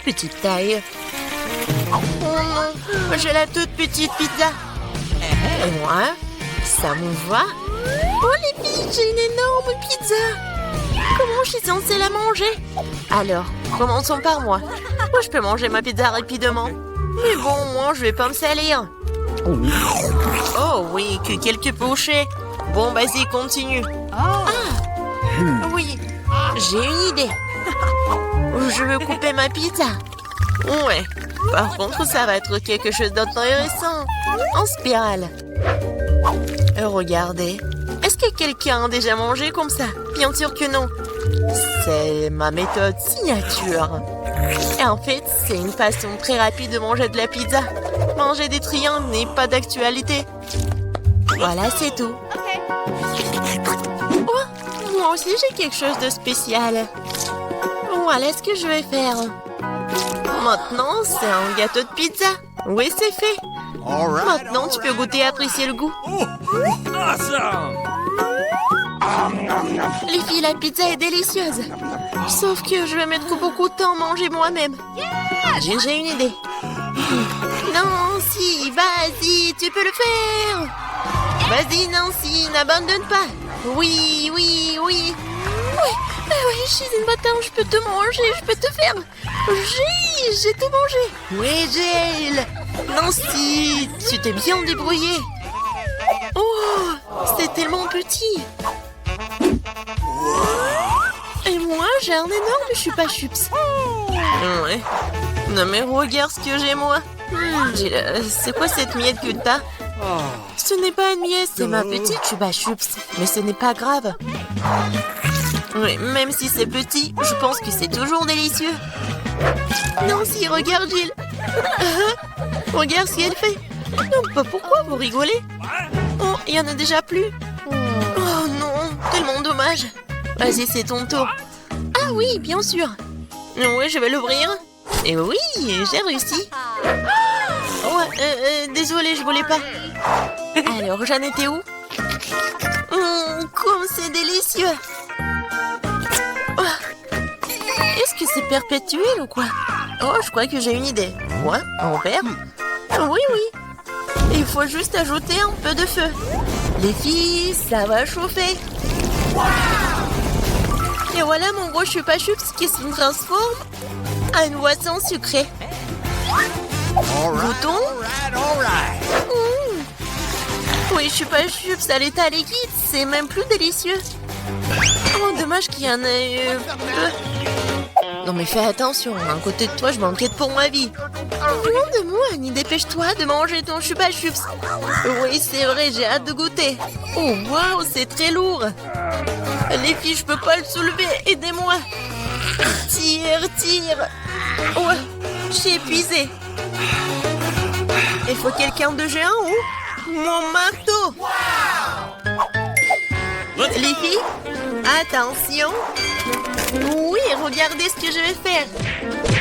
petite taille. Oh non, j'ai la toute petite pizza. Et moi, ça me va. Oh les filles, j'ai une énorme pizza. Comment je suis censée la manger? Alors, commençons par moi. Moi, je peux manger ma pizza rapidement. Mais bon, moi, je vais pas me salir. Oh oui, que quelques bouchées. Bon, vas-y, continue. Ah, oui, j'ai une idée. Je veux couper ma pizza. Ouais, par contre, ça va être quelque chose d'intéressant. En spirale. Regardez. Est-ce que quelqu'un a déjà mangé comme ça? Bien sûr que non. C'est ma méthode signature. Et en fait, c'est une façon très rapide de manger de la pizza. Manger des triangles n'est pas d'actualité. Voilà, c'est tout. Oh, moi aussi, j'ai quelque chose de spécial. Voilà ce que je vais faire. Maintenant, c'est un gâteau de pizza. Oui, c'est fait. Maintenant, tu peux goûter et apprécier le goût. Les filles, la pizza est délicieuse. Sauf que je vais mettre beaucoup de temps à manger moi-même. J'ai une idée. Nancy, vas-y, tu peux le faire. Vas-y, Nancy, n'abandonne pas. Oui, oui, oui. Oui, je suis une bâtarde, je peux te manger, je peux te faire. J'ai tout mangé. Oui, Jill. Nancy, tu t'es bien débrouillée. Oh, c'est tellement petit. Et moi, j'ai un énorme chupa-chups. Ouais. Non mais regarde ce que j'ai moi. C'est quoi cette miette que t'as? Ce n'est pas une miette, c'est ma petite chupa-chups. Mais ce n'est pas grave. Oui, même si c'est petit, je pense que c'est toujours délicieux. Nancy, regarde Jill. Regarde ce qu'elle fait. Non, pourquoi vous rigolez? Oh, il y en a déjà plus. Oh non, tellement dommage. Vas-y, c'est ton tour. Ah oui, bien sûr. Oui, je vais l'ouvrir. Et oui, j'ai réussi. Ouais, désolée, je voulais pas. Alors, j'en étais où? Comme c'est délicieux. Est-ce que c'est perpétuel ou quoi? Oh, je crois que j'ai une idée. Quoi? En verre? Oui, oui. Il faut juste ajouter un peu de feu. Les filles, ça va chauffer. Et voilà mon gros chupa-chups qui se transforme en une boisson sucrée. Goûtons. Oui, chupa-chups à l'état liquide, c'est même plus délicieux. Oh, dommage qu'il y en ait peu. Non mais fais attention, à côté de toi, je m'inquiète pour ma vie. Loin de moi, Annie, dépêche-toi de manger ton chupa-chups. Oui, c'est vrai, j'ai hâte de goûter. Oh, waouh, c'est très lourd. Les filles, je peux pas le soulever, aidez-moi. Tire. Ouais, je suis épuisée. Il faut quelqu'un de géant ou mon marteau. Les filles, attention. Oui, regardez ce que je vais faire.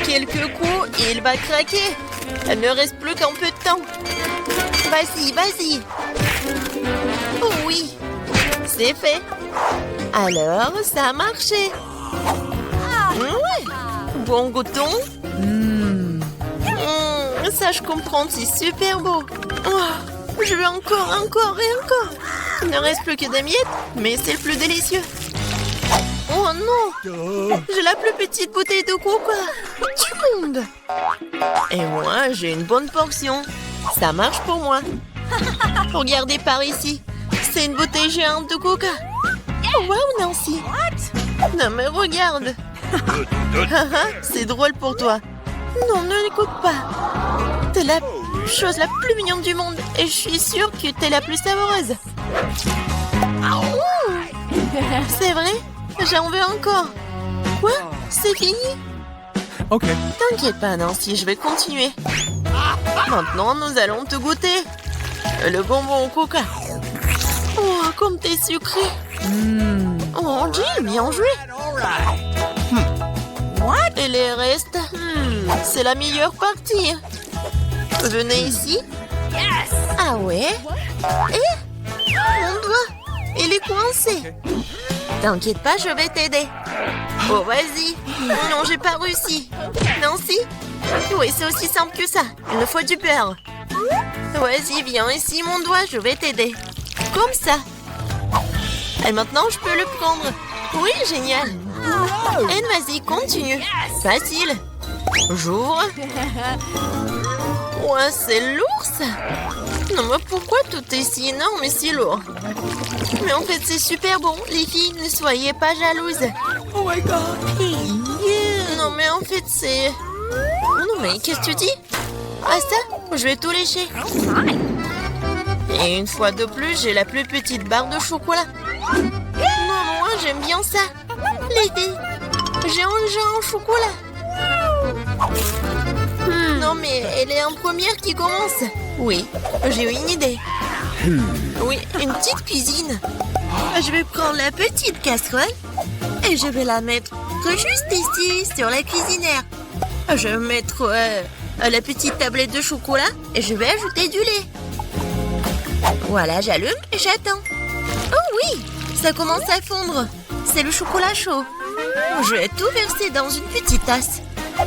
Quelques coups et il va craquer. Il ne reste plus qu'un peu de temps. Vas-y. Oh oui, c'est fait. Alors, ça a marché. Ouais. Bon, goûtons. Ça, je comprends, c'est super beau. Oh, je veux encore. Il ne reste plus que des miettes, mais c'est le plus délicieux. Oh non! J'ai la plus petite bouteille de coca du monde. Et moi, j'ai une bonne portion. Ça marche pour moi. Regardez par ici. C'est une bouteille géante de coca. Oh, wow, Nancy. Non, mais regarde. C'est drôle pour toi. Non, ne l'écoute pas. T'es la chose la plus mignonne du monde. Et je suis sûre que t'es la plus savoureuse. C'est vrai? J'en veux encore. Quoi? C'est fini? Ok. T'inquiète pas, Nancy, je vais continuer. Maintenant, nous allons te goûter. Le bonbon au coca. Oh, comme t'es sucré. Oh, Jill, bien joué. Et les restes? C'est la meilleure partie. Venez ici. Ah ouais? Et mon doigt, il est coincé. T'inquiète pas, je vais t'aider. Oh, vas-y. Non, j'ai pas réussi. Non, si. Oui, c'est aussi simple que ça. Il me faut du beurre. Vas-y, viens ici, mon doigt, je vais t'aider. Comme ça. Et maintenant, je peux le prendre. Oui, génial. Et vas-y, continue. Facile. J'ouvre. Ouais, c'est lourd, ça. Non, mais pourquoi tout est si énorme et si lourd? Mais en fait, c'est super bon. Les filles, ne soyez pas jalouses. Oh my god. Non, mais en fait, c'est... Non, mais qu'est-ce que tu dis? Ah, ça? Je vais tout lécher. Et une fois de plus, j'ai la plus petite barre de chocolat. Non, moi, j'aime bien ça. Les filles, j'ai un genre en chocolat. Non, mais elle est en première qui commence. Oui, j'ai une idée. Oui, une petite cuisine. Je vais prendre la petite casserole et je vais la mettre juste ici, sur la cuisinière. Je vais mettre la petite tablette de chocolat et je vais ajouter du lait. Voilà, j'allume et j'attends. Oh oui, ça commence à fondre. C'est le chocolat chaud. Je vais tout verser dans une petite tasse.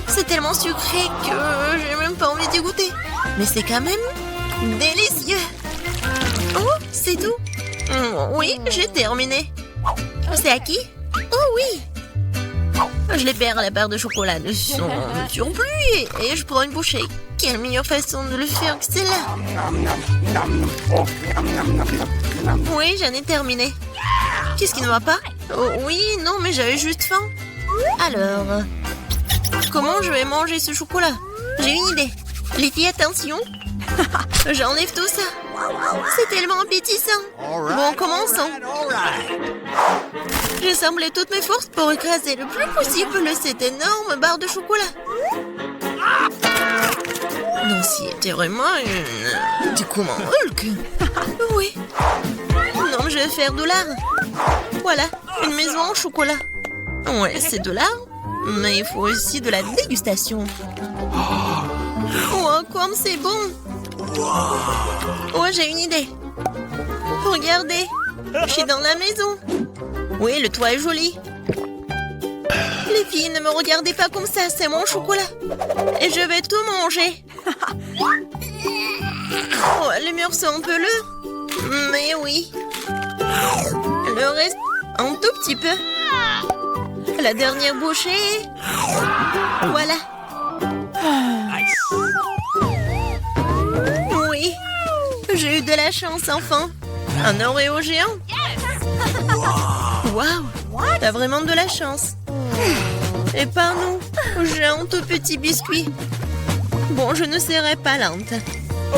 C'est tellement sucré que j'ai même pas envie d'y goûter. Mais c'est quand même délicieux. Oh, c'est tout. Oui, j'ai terminé. C'est à qui? Oh oui. Je libère la barre de chocolat de son surplus et je prends une bouchée. Quelle meilleure façon de le faire que celle-là? Oui, j'en ai terminé. Qu'est-ce qui ne va pas? Oh, oui, non, mais j'avais juste faim. Alors, comment je vais manger ce chocolat? J'ai une idée. Les filles, attention. J'enlève tout ça. C'est tellement appétissant. Bon, commençons. J'ai semblé toutes mes forces pour écraser le plus possible cette énorme barre de chocolat. Nancy était vraiment une... Du coup, mon Hulk. Oui. Non, je vais faire de l'art. Voilà, une maison en chocolat. Ouais, c'est de l'art, mais il faut aussi de la dégustation. Oh, comme c'est bon. Oh, j'ai une idée. Regardez, je suis dans la maison. Oui, le toit est joli. Les filles, ne me regardez pas comme ça, c'est mon chocolat. Et je vais tout manger. Oh, les murs sont un peu lourds. Mais oui. Le reste, un tout petit peu. La dernière bouchée. Voilà. Oui. J'ai eu de la chance, enfin. Un Oreo géant. Waouh. T'as vraiment de la chance. Et pas nous. J'ai un tout petit biscuit. Bon, je ne serai pas lente.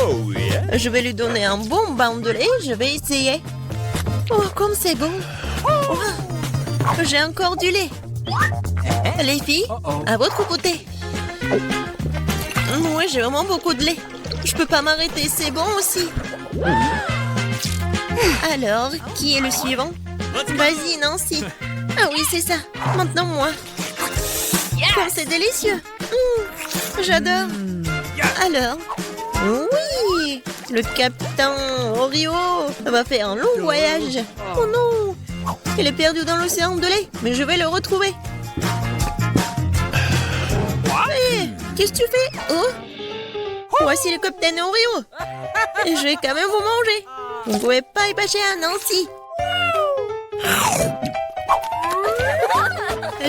Oh yeah. Je vais lui donner un bon bain de lait. Je vais essayer. Oh, comme c'est bon. Oh, j'ai encore du lait. Les filles, à votre côté. Oui, j'ai vraiment beaucoup de lait. Je peux pas m'arrêter, c'est bon aussi. Alors, qui est le suivant? Vas-y, Nancy. Ah oui, c'est ça. Maintenant, moi. Oh, c'est délicieux. J'adore. Alors, oui, le capitaine Oreo va faire un long voyage. Oh non, il est perdu dans l'océan de lait, mais je vais le retrouver. Hé, qu'est-ce que tu fais? Oh, voici le capitaine Oreo. Et je vais quand même vous manger. Vous ne pouvez pas y passer à Nancy.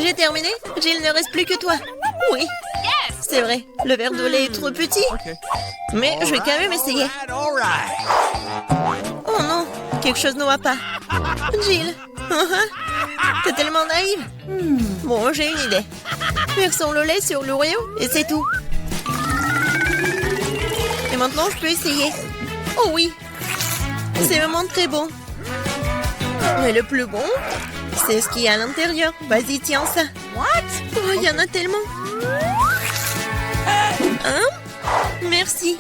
J'ai terminé. Jill, ne reste plus que toi. Oui. C'est vrai, le verre de lait est trop petit. Mais je vais quand même essayer. Oh non, quelque chose ne va pas. Jill, t'es tellement naïve. Bon, j'ai une idée. Versons le lait sur l'Oreo et c'est tout. Et maintenant, je peux essayer. Oh oui, c'est vraiment très bon. Mais le plus bon, c'est ce qu'il y a à l'intérieur. Vas-y, tiens ça. Oh, il y en a tellement. Hein? Merci.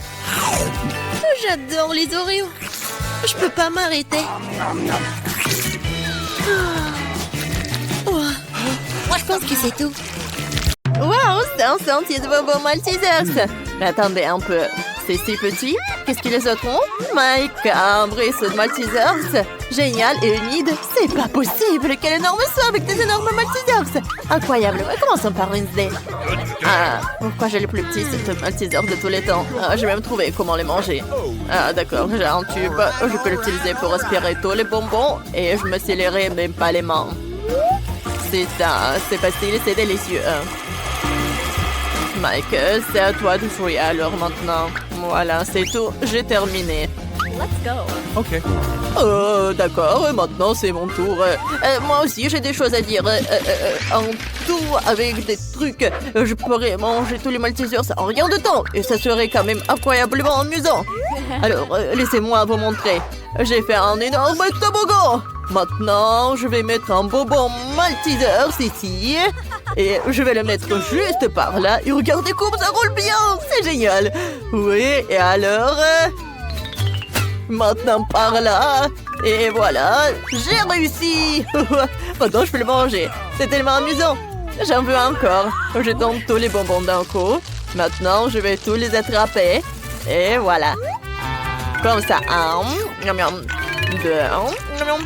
J'adore les Oreos. Je peux pas m'arrêter. Oh, je pense que c'est tout. Waouh, c'est un sentier de bonbons Maltesers. Mais attendez un peu. C'est si petit. Qu'est-ce qu'ils auront? Macabre et saut de Maltesers. Génial et humide. C'est pas possible. Quel énorme saut avec des énormes Maltesers. Incroyable. Commençons par Wednesday. Ah, pourquoi j'ai le plus petit cette Maltesers de tous les temps? Ah, j'ai même trouvé comment les manger. Ah, d'accord. J'ai un tube. Je peux l'utiliser pour aspirer tous les bonbons et je me scelerai même pas les mains. C'est ça. C'est facile et c'est délicieux. Mike, c'est à toi de jouer alors maintenant. Voilà, c'est tout. J'ai terminé. Let's go. Okay. D'accord, maintenant c'est mon tour. Moi aussi j'ai des choses à dire. En tout, avec des trucs, je pourrais manger tous les Maltesers en rien de temps. Et ça serait quand même incroyablement amusant. Alors, laissez-moi vous montrer. J'ai fait un énorme toboggan. Maintenant, je vais mettre un bonbon Maltesers ici. Et je vais le mettre juste par là. Et regardez comme ça roule bien. C'est génial. Oui, et alors... Maintenant par là. Et voilà, j'ai réussi. Maintenant, je peux le manger. C'est tellement amusant. J'en veux encore. Je tombe tous les bonbons d'un coup. Maintenant, je vais tous les attraper. Et voilà. Comme ça. Un. Miam, miam. Deux. Miam, miam.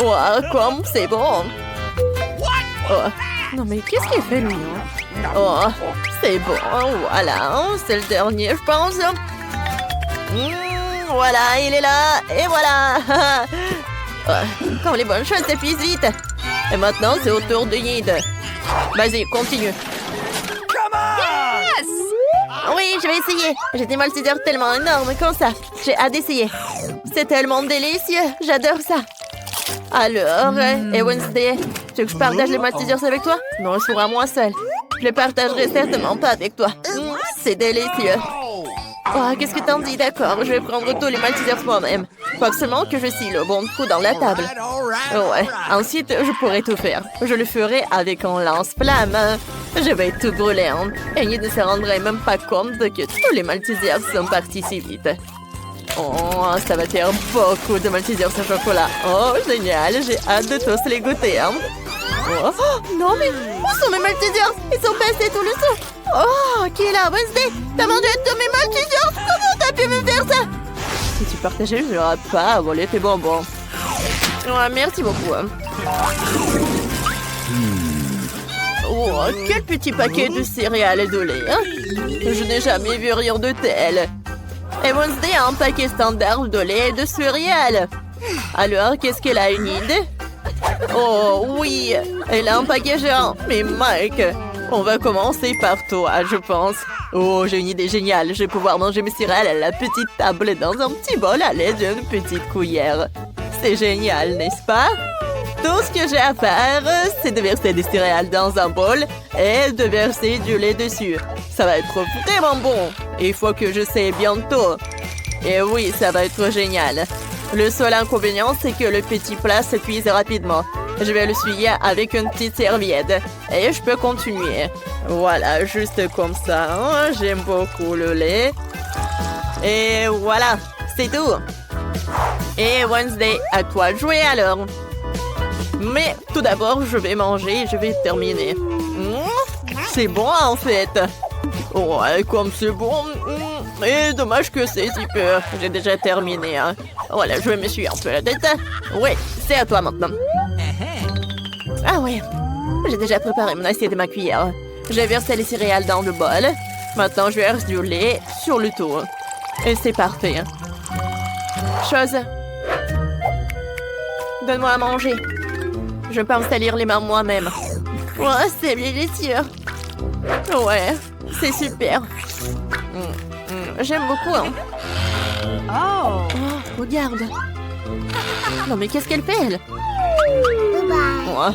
Oh, comme c'est bon. Oh. Non, mais qu'est-ce qu'il fait, lui? Oh, c'est bon. Voilà. C'est le dernier, je pense. Voilà, il est là. Et voilà. Comme les bonnes choses s'épuisent vite. Et maintenant, c'est au tour de Yid. Vas-y, continue. Yes! Oui, je vais essayer. J'ai des Maltesers tellement énormes comme ça. J'ai hâte d'essayer. C'est tellement délicieux. J'adore ça. Alors, et Wednesday, tu veux que je partage les Maltesers avec toi? Non, je serai moi seule. Je les partagerai certainement pas avec toi. C'est délicieux. Oh, qu'est-ce que t'en dis? D'accord, je vais prendre tous les Maltesers moi-même. Faut absolument que je scie le bon coup dans la table. Ouais, ensuite, je pourrai tout faire. Je le ferai avec un lance-flamme. Je vais tout brûler. Et il ne se rendrait même pas compte que tous les Maltesers sont partis si vite. Oh, ça va faire beaucoup de Maltesers au chocolat. Oh, génial, j'ai hâte de tous les goûter. Oh, non, mais où sont mes Maltesers? Ils sont passés tout le saut. Oh, qui est là? Wednesday, t'as mangé tous mes Maltesers? Comment t'as pu me faire ça? Si tu partageais, je n'aurais pas à voler tes bonbons. Ouais, merci beaucoup. Oh, quel petit paquet de céréales de lait. Je n'ai jamais vu rien de tel. Et Wednesday a un paquet standard de lait et de céréales. Alors, qu'est-ce qu'elle a, une idée? Oh, oui, elle a un paquet géant. Mais Mike, on va commencer par toi, je pense. Oh, j'ai une idée géniale. Je vais pouvoir manger mes céréales à la petite table dans un petit bol à l'aide d'une petite cuillère. C'est génial, n'est-ce pas? Tout ce que j'ai à faire, c'est de verser des céréales dans un bol et de verser du lait dessus. Ça va être vraiment bon. Il faut que je sais bientôt. Et oui, ça va être génial. Le seul inconvénient, c'est que le petit plat se cuise rapidement. Je vais le souiller avec une petite serviette. Et je peux continuer. Voilà, juste comme ça. J'aime beaucoup le lait. Et voilà, c'est tout. Et Wednesday, à toi de jouer alors. Mais tout d'abord, je vais manger et je vais terminer. C'est bon en fait. Ouais, comme c'est bon. Et dommage que c'est si peu. J'ai déjà terminé. Voilà, je me suis un peu la tête. Ouais, c'est à toi maintenant. Ah ouais, j'ai déjà préparé mon assiette et ma cuillère. J'ai versé les céréales dans le bol. Maintenant, je verse du lait sur le tout. Et c'est parfait. Chose. Donne-moi à manger. Je peux me salir les mains moi-même. Ouais, c'est délicieux. Ouais, c'est super. J'aime beaucoup. Oh! Oh, regarde. Non, mais qu'est-ce qu'elle fait, elle? Ouais,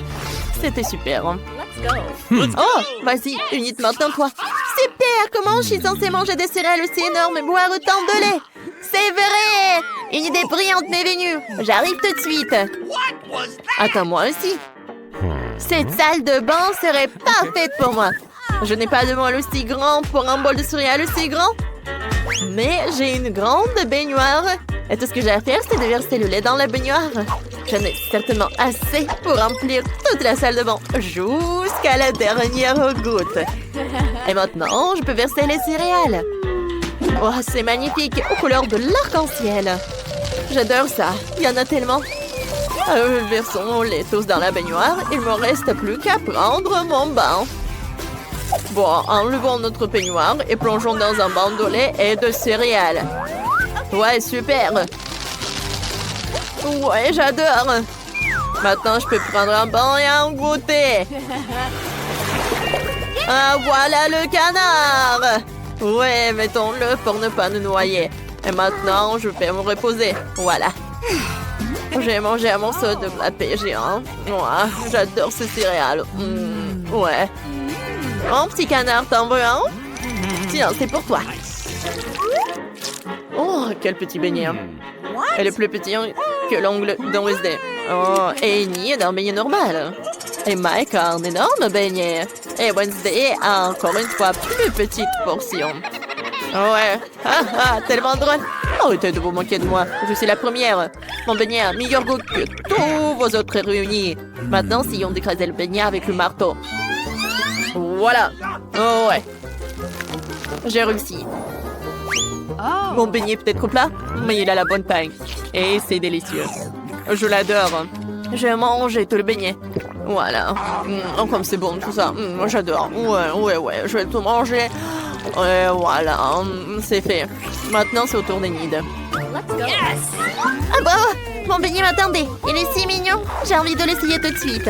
c'était super. Let's go. Oh, vas-y, Unite maintenant, toi. Super, comment je suis censée manger des céréales aussi énormes et boire autant de lait? C'est vrai! Une idée brillante m'est venue. J'arrive tout de suite. Attends, moi aussi. Cette salle de bain serait parfaite pour moi. Je n'ai pas de bol aussi grand pour un bol de céréales aussi grand. Mais j'ai une grande baignoire. Et tout ce que j'ai à faire, c'est de verser le lait dans la baignoire. J'en ai certainement assez pour remplir toute la salle de bain jusqu'à la dernière goutte. Et maintenant, je peux verser les céréales. Oh, c'est magnifique, aux couleurs de l'arc-en-ciel. J'adore ça, il y en a tellement. Versons-les tous dans la baignoire. Il me reste plus qu'à prendre mon bain. Bon, enlevons notre peignoir et plongeons dans un bain de lait et de céréales. Ouais, super. Ouais, j'adore. Maintenant, je peux prendre un bain et un goûter. Ah, voilà le canard. Ouais, mettons-le pour ne pas nous noyer. Et maintenant, je vais me reposer. Voilà. J'ai mangé un morceau de glacé géant. Ouais, j'adore ces céréales. Ouais. Oh, petit canard, t'en veux un? Tiens, c'est pour toi. Oh, quel petit beignet. Elle est plus petit que l'ongle d'un Wednesday. Oh, et Amy est un beignet normal. Et Mike a un énorme beignet. Et Wednesday a encore une fois plus petite portion. Ouais, tellement drôle. Arrêtez de vous moquer de moi. Je suis la première. Mon beignet a meilleur goût que tous vos autres réunis. Maintenant, si on d'écraser le beignet avec le marteau. Voilà. Oh ouais. J'ai réussi. Mon beignet peut être plat, mais il a la bonne taille. Et c'est délicieux. Je l'adore. Je mange tout le beignet. Voilà. Oh, comme c'est bon tout ça. J'adore. Ouais. Je vais tout manger. Et voilà. C'est fait. Maintenant, c'est au tour d'Enid. Ah bah, mon beignet m'attendait. Il est si mignon. J'ai envie de l'essayer tout de suite.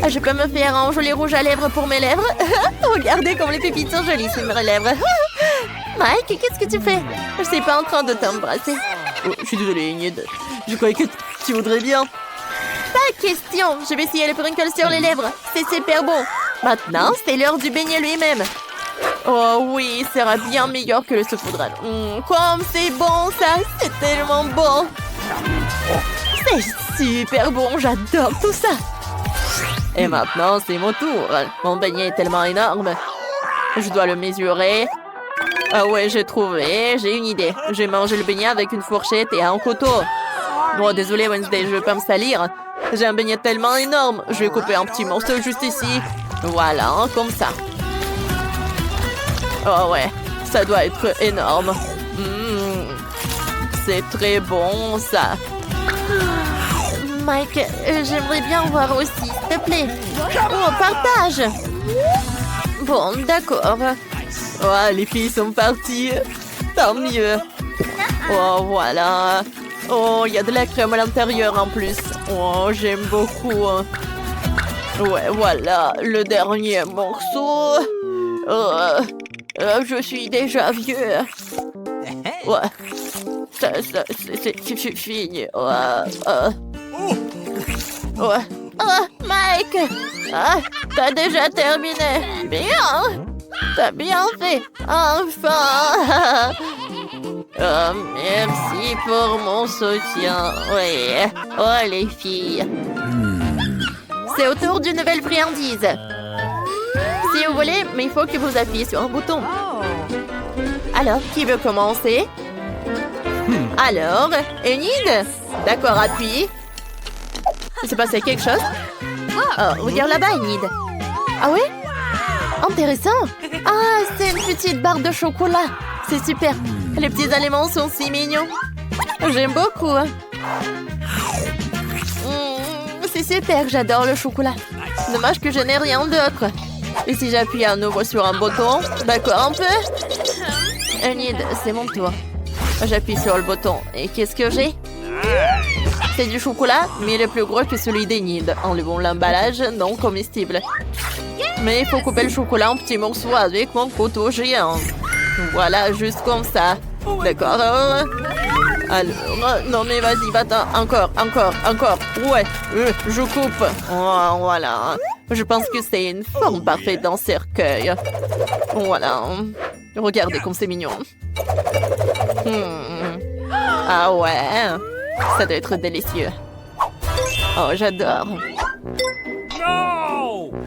Je peux me faire un joli rouge à lèvres pour mes lèvres. Regardez comme les pépites sont jolies sur mes lèvres. Mike, qu'est-ce que tu fais? Je suis pas en train de t'embrasser. Oh, je suis désolée, Enid. Je croyais que tu voudrais bien. Pas question. Je vais essayer le sprinkle sur les lèvres. C'est super bon. Maintenant, c'est l'heure du beignet lui-même. Oh oui, il sera bien meilleur que le saupoudrage. Comme c'est bon ça. C'est tellement bon. C'est super bon. J'adore tout ça. Et maintenant, c'est mon tour. Mon beignet est tellement énorme. Je dois le mesurer. Ah ouais, j'ai trouvé. J'ai une idée. Je vais manger le beignet avec une fourchette et un couteau. Bon, désolé Wednesday, je vais pas me salir. J'ai un beignet tellement énorme. Je vais couper un petit morceau juste ici. Voilà, comme ça. Oh ouais, ça doit être énorme. C'est très bon, ça. Mike, j'aimerais bien en voir aussi, s'il te plaît. Oh, partage. Bon, d'accord. Oh, les filles sont parties. Tant mieux. Oh, voilà. Oh, il y a de la crème à l'intérieur en plus. Oh, j'aime beaucoup. Ouais, voilà, le dernier morceau. Je suis déjà vieux. Ouais. C'est fini. Ouais. Oh, Mike! T'as déjà terminé. Bien! T'as bien fait. Enfin! Merci pour mon soutien. Oui. Oh, les filles. C'est au tour d'une nouvelle friandise. Si vous voulez, mais il faut que vous appuyez sur un bouton. Alors, qui veut commencer? Alors, Enid? D'accord, appuie. Il s'est passé quelque chose? Oh, regarde là-bas, Enid. Ah ouais? Intéressant. Ah, c'est une petite barre de chocolat. C'est super. Les petits aliments sont si mignons. J'aime beaucoup. C'est super, j'adore le chocolat. Dommage que je n'ai rien d'autre. Et si j'appuie à nouveau sur un bouton? D'accord, un peu? Enid, c'est mon tour. J'appuie sur le bouton. Et qu'est-ce que j'ai? C'est du chocolat, mais il est plus gros que celui d'Enid. Enlevons l'emballage non comestible. Mais il faut couper le chocolat en petits morceaux avec mon couteau géant. Voilà, juste comme ça. D'accord. Alors, non mais vas-y, va-t'en. Encore. Ouais, je coupe. Oh, voilà. Je pense que c'est une forme parfaite d'un cercueil. Voilà. Regardez comme c'est mignon. Ah ouais. Ça doit être délicieux. Oh, j'adore.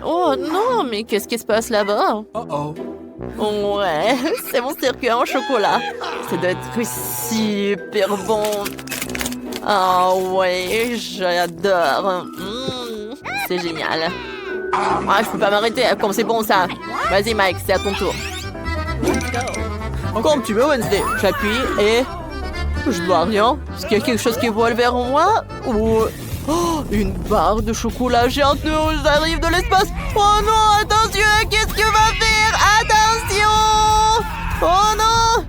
Oh non, mais qu'est-ce qui se passe là-bas? Ouais, c'est mon circuit en chocolat. Ça doit être super bon. Ah ouais, j'adore. C'est génial. Ah, je peux pas m'arrêter, comme c'est bon ça. Vas-y Mike, c'est à ton tour. Comme tu veux, Wednesday. J'appuie et... Je vois rien. Est-ce qu'il y a quelque chose qui vole vers moi? Ou... Oh, une barre de chocolat géante nous arrive de l'espace. Oh non, attention, qu'est-ce que va faire? Attention! Oh non!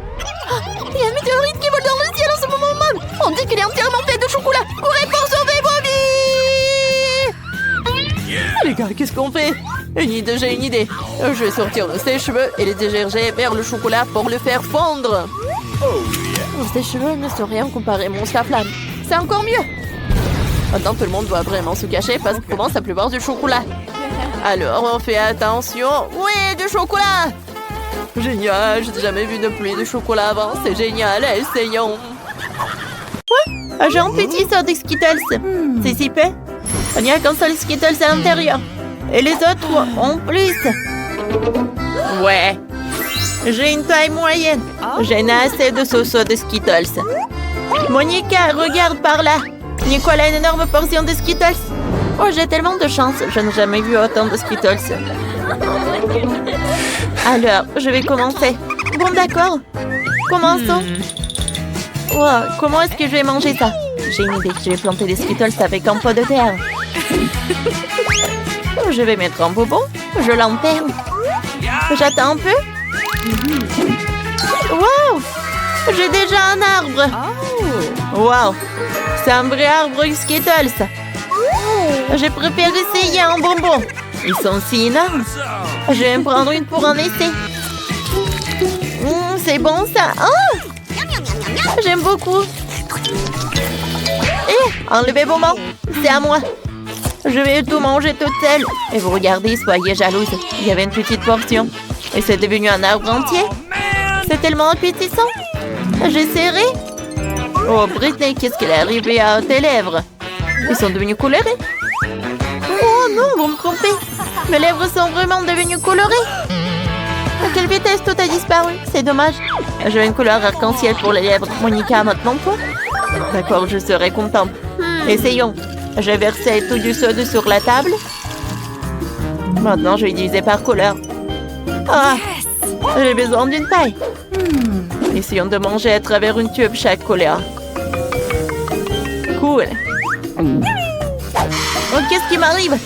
Il y a une météorite qui vole dans le ciel en ce moment même. On dit qu'il est entièrement fait de chocolat. Courez pour sauver vos vies! Les gars, qu'est-ce qu'on fait? J'ai une idée. Je vais sortir le sèche-cheveux et les dégerger vers le chocolat pour le faire fondre. Mon sèche-cheveux ne sont rien comparé à mon flamme. C'est encore mieux. Maintenant, tout le monde doit vraiment se cacher parce qu'il commence à pleuvoir du chocolat. Alors, on fait attention. Oui, du chocolat! Génial, j'ai jamais vu de pluie de chocolat avant. C'est génial, essayons. Ouais, j'ai un petit sort de Skittles. C'est super. Il n'y a qu'un seul Skittles à l'intérieur. Et les autres en plus. Ouais. J'ai une taille moyenne. J'ai assez de sauce de Skittles. Monica, regarde par là. Nicole a une énorme portion de Skittles. Oh, j'ai tellement de chance. Je n'ai jamais vu autant de Skittles. Alors, je vais commencer. Bon, d'accord. Commençons. Wow, comment est-ce que je vais manger ça? J'ai une idée. Je vais planter des Skittles avec un pot de terre. Je vais mettre un bonbon. Je l'enterre. J'attends un peu. Wow! J'ai déjà un arbre. Wow! C'est un vrai arbre Skittles. Je préfère essayer un bonbon. Ils sont si énormes. Je vais me prendre une pour un essai. C'est bon ça. Oh! J'aime beaucoup. Enlevez vos mains. C'est à moi. Je vais tout manger toute seule. Et vous regardez, soyez jalouse. Il y avait une petite portion. Et c'est devenu un arbre entier. C'est tellement appétissant. J'essaierai. Oh, Britney, qu'est-ce qu'elle est arrivée à tes lèvres? Ils sont devenus colorés. Oh non, vous me trompez. Mes lèvres sont vraiment devenues colorées. À quelle vitesse tout a disparu? C'est dommage. J'ai une couleur arc-en-ciel pour les lèvres. Monica, maintenant toi? D'accord, je serai contente. Essayons. J'ai versé tout du soda sur la table. Maintenant, je vais diviser par couleur. Ah, j'ai besoin d'une paille. Essayons de manger à travers une tube chaque couleur. Cool. Oh, qu'est-ce qui m'arrive?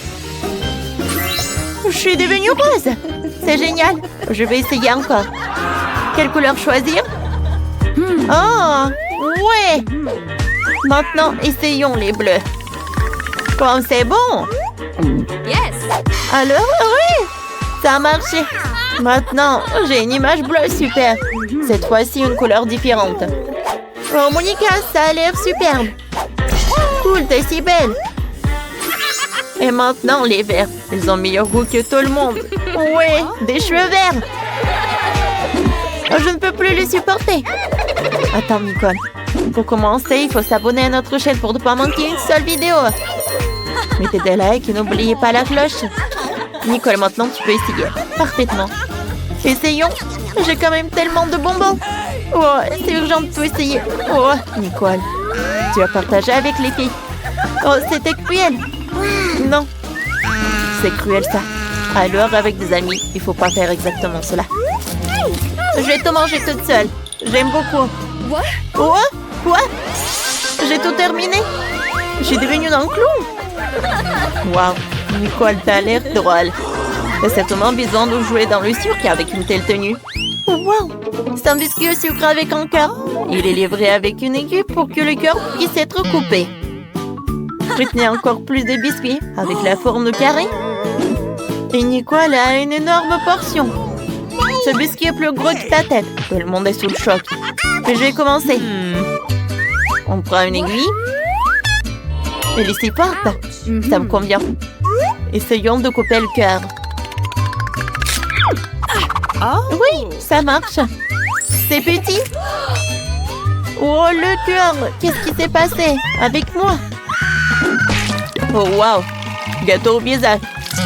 Je suis devenue rose. C'est génial. Je vais essayer encore. Quelle couleur choisir? Oh, ouais. Maintenant, essayons les bleus. Comme c'est bon. Yes. Alors, oui, ça a marché. Maintenant, j'ai une image bleue super. Cette fois-ci, une couleur différente. Oh, Monica, ça a l'air superbe. Cool, t'es si belle. Et maintenant, les verts. Ils ont meilleur goût que tout le monde. Ouais, des cheveux verts. Oh, je ne peux plus les supporter. Attends, Nicole. Pour commencer, il faut s'abonner à notre chaîne pour ne pas manquer une seule vidéo. Mettez des likes et n'oubliez pas la cloche. Nicole, maintenant, tu peux essayer. Parfaitement. Essayons. J'ai quand même tellement de bonbons. Oh, c'est urgent de tout essayer. Oh, Nicole, tu as partagé avec les filles. Oh, c'était cruel. Non, c'est cruel ça. Alors, avec des amis, il faut pas faire exactement cela. Je vais tout manger toute seule. J'aime beaucoup. Oh, quoi? J'ai tout terminé. J'ai devenu un clown. Waouh, Nicole, t'as l'air drôle. T'as certainement besoin de jouer dans le cirque avec une telle tenue. Waouh, c'est un biscuit au sucre avec un cœur. Il est livré avec une aiguille pour que le cœur puisse être coupé. Britney encore plus de biscuits avec la forme de carré. Et Nicole a une énorme portion. Ce biscuit est plus gros que ta tête. Tout le monde est sous le choc. Mais je vais commencer. On prend une aiguille. Et les porte. Ça me convient. Essayons de couper le cœur. Oui, ça marche. C'est petit. Oh, le cœur. Qu'est-ce qui s'est passé avec moi? Oh, wow. Gâteau au visage.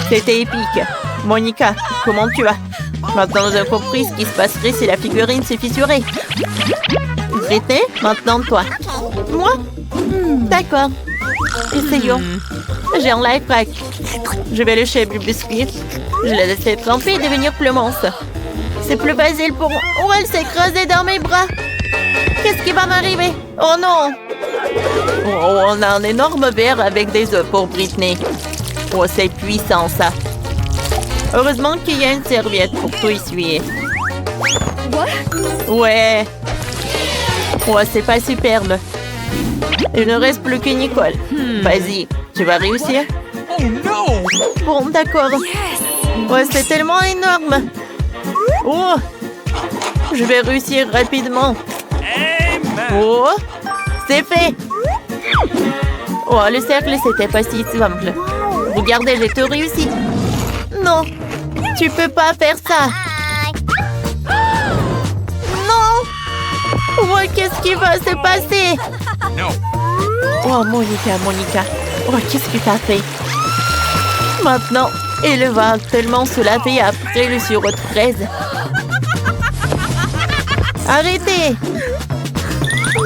C'était épique. Monica, comment tu vas? Maintenant, nous avons compris ce qui se passerait si la figurine se fissurait. Britney, maintenant toi. Moi? D'accord. Essayons. J'ai un life hack. Je vais lécher le biscuit. Je l'ai laissé tremper et devenir plus mince. C'est plus facile pour moi. Oh, elle s'est écrasée dans mes bras. Qu'est-ce qui va m'arriver? Oh non! Oh, on a un énorme verre avec des œufs pour Britney. Oh, c'est puissant, ça. Heureusement qu'il y a une serviette pour tout essuyer. Ouais. Oh, c'est pas superbe. Il ne reste plus que Nicole. Vas-y, tu vas réussir? Oh no! Bon, d'accord. Ouais, c'est tellement énorme. Oh! Je vais réussir rapidement. Oh! C'est fait! Oh, le cercle, c'était pas si simple. Regardez, j'ai tout réussi. Non! Tu peux pas faire ça! Non! Ouais, qu'est-ce qui va se passer? No. Oh, Monica. Oh, qu'est-ce que t'as fait? Maintenant, il va tellement se laver après le sirop de fraise. Arrêtez!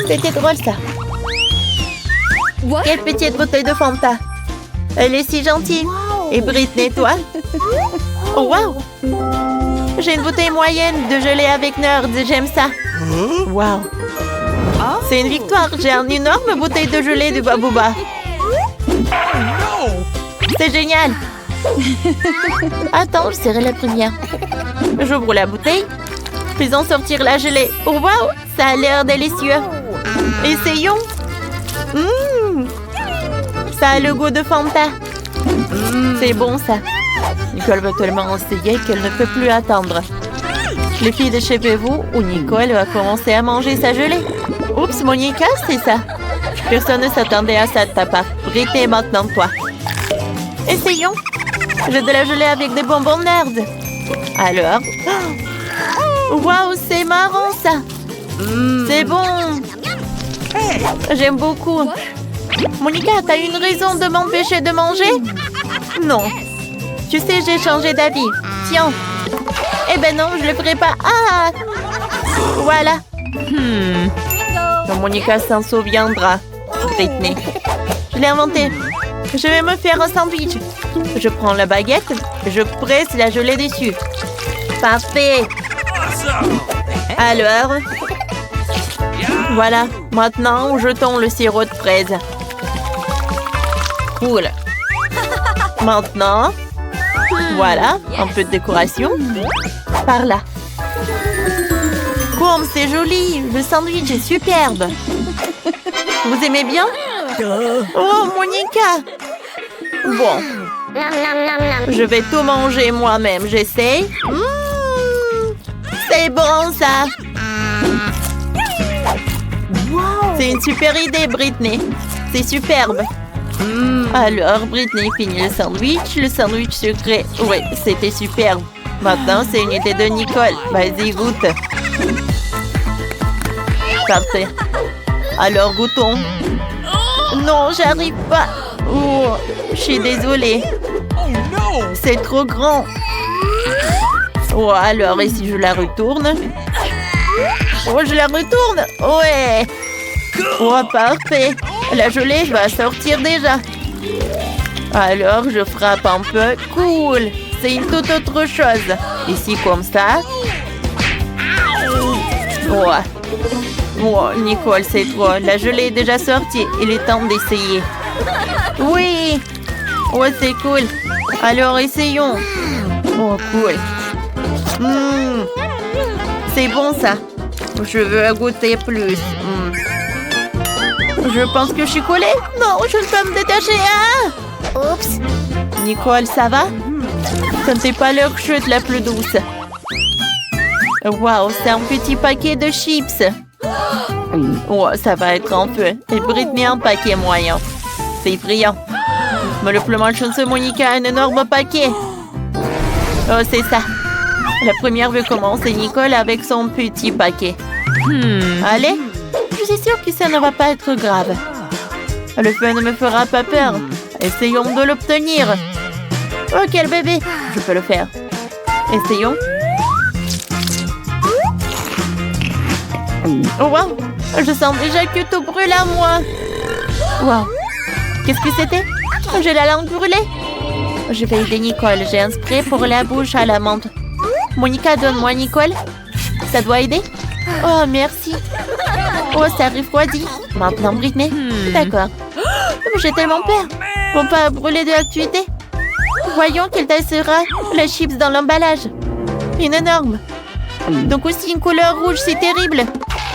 C'était drôle, ça. Quelle petite bouteille de Fanta. Elle est si gentille. Et Britney, toi? Oh, wow! J'ai une bouteille moyenne de gelée avec Nerd. J'aime ça. Wow! C'est une victoire. J'ai une énorme bouteille de gelée de Babouba. C'est génial. Attends, je serai la première. J'ouvre la bouteille. Faisons sortir la gelée. Oh, wow! Ça a l'air délicieux. Essayons. Ça a le goût de Fanta. C'est bon, ça. Nicole veut tellement essayer qu'elle ne peut plus attendre. Les filles, déchirez-vous ou Nicole va commencer à manger sa gelée. Oups, Monica, c'est ça. Personne ne s'attendait à ça de ta part. Britney, maintenant toi. Essayons. J'ai de la gelée avec des bonbons Nerd. Alors? Waouh, c'est marrant, ça. C'est bon. J'aime beaucoup. Monica, t'as une raison de m'empêcher de manger? Non. Tu sais, j'ai changé d'avis. Tiens. Eh ben non, je le ferai pas. Ah! Voilà. Monica s'en souviendra. Britney. Je l'ai inventé. Je vais me faire un sandwich. Je prends la baguette, je presse la gelée dessus. Parfait. Alors, voilà. Maintenant, jetons le sirop de fraise. Cool. Maintenant, voilà, un peu de décoration. Par là. Comme c'est joli. Le sandwich est superbe. Vous aimez bien? Oh, Monica! Bon. Je vais tout manger moi-même. J'essaye. C'est bon, ça. C'est une super idée, Britney. C'est superbe. Alors, Britney finit le sandwich sucré. Oui, c'était superbe. Maintenant, c'est une idée de Nicole. Vas-y, goûte. Parfait. Alors, goûtons. Non, j'arrive pas. Oh, je suis désolée. C'est trop grand. Oh, alors, et si je la retourne? Oh, je la retourne. Ouais. Oh, parfait. La gelée va sortir déjà. Alors, je frappe un peu. Cool. C'est une toute autre chose. Ici, comme ça. Oh. Oh, Nicole, c'est trop. La gelée est déjà sortie. Il est temps d'essayer. Oui. Oh, c'est cool. Alors, essayons. Oh, cool. C'est bon, ça. Je veux goûter plus. Je pense que je suis collée. Non, je ne peux pas me détacher. Ah! Oups. Nicole, ça va? Ce n'était pas leur chute la plus douce. Waouh, c'est un petit paquet de chips. Oh, ça va être un peu. Et Britney, un paquet moyen. C'est brillant. Mais le plus malchanceux, Monica, a un énorme paquet. Oh, c'est ça. La première veut commencer Nicole avec son petit paquet. Allez, je suis sûre que ça ne va pas être grave. Le feu ne me fera pas peur. Essayons de l'obtenir. Oh, quel bébé. Je peux le faire. Essayons. Oh, wow. Je sens déjà que tout brûle à moi. Wow. Qu'est-ce que c'était? J'ai la langue brûlée. Je vais aider Nicole. J'ai un spray pour la bouche à la menthe. Monica, donne-moi Nicole. Ça doit aider? Oh, merci. Oh, ça refroidit. Maintenant, Britney. D'accord. J'ai tellement peur. Faut pas brûler de l'activité. Voyons quelle taille sera la chips dans l'emballage. Une énorme. Donc aussi une couleur rouge, c'est terrible.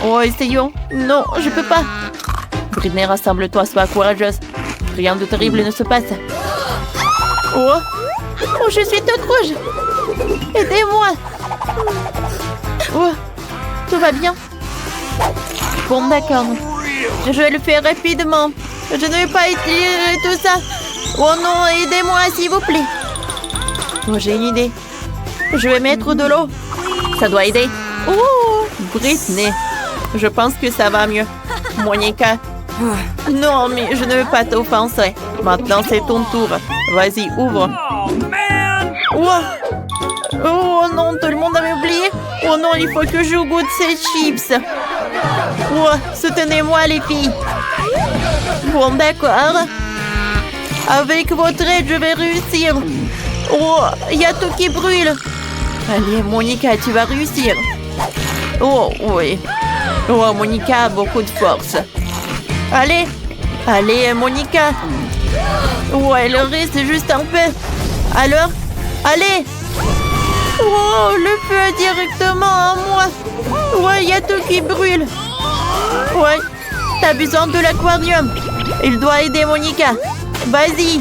Oh, essayons. Non, je peux pas. Britney, rassemble-toi, sois courageuse. Rien de terrible ne se passe. Oh, oh, je suis toute rouge. Aidez-moi. Oh, tout va bien. Bon, d'accord. Je vais le faire rapidement. Je ne vais pas utiliser tout ça. Oh non, aidez-moi, s'il vous plaît. Oh, j'ai une idée. Je vais mettre de l'eau. Ça doit aider. Oh, Britney. Je pense que ça va mieux. Monica. Non, mais je ne veux pas t'offenser. Maintenant, c'est ton tour. Vas-y, ouvre. Oh. Oh non, tout le monde avait oublié. Oh non, il faut que je goûte ces chips. Oh, soutenez-moi, les filles. Bon, d'accord. Avec votre aide, je vais réussir. Oh, il y a tout qui brûle. Allez, Monica, tu vas réussir. Oh, oui. Oh, Monica a beaucoup de force. Allez, allez, Monica. Oh, il reste juste un peu. Alors, allez. Oh, le feu est directement à moi. Ouais, il y a tout qui brûle. Ouais, t'as besoin de l'aquarium. Il doit aider Monica. Vas-y.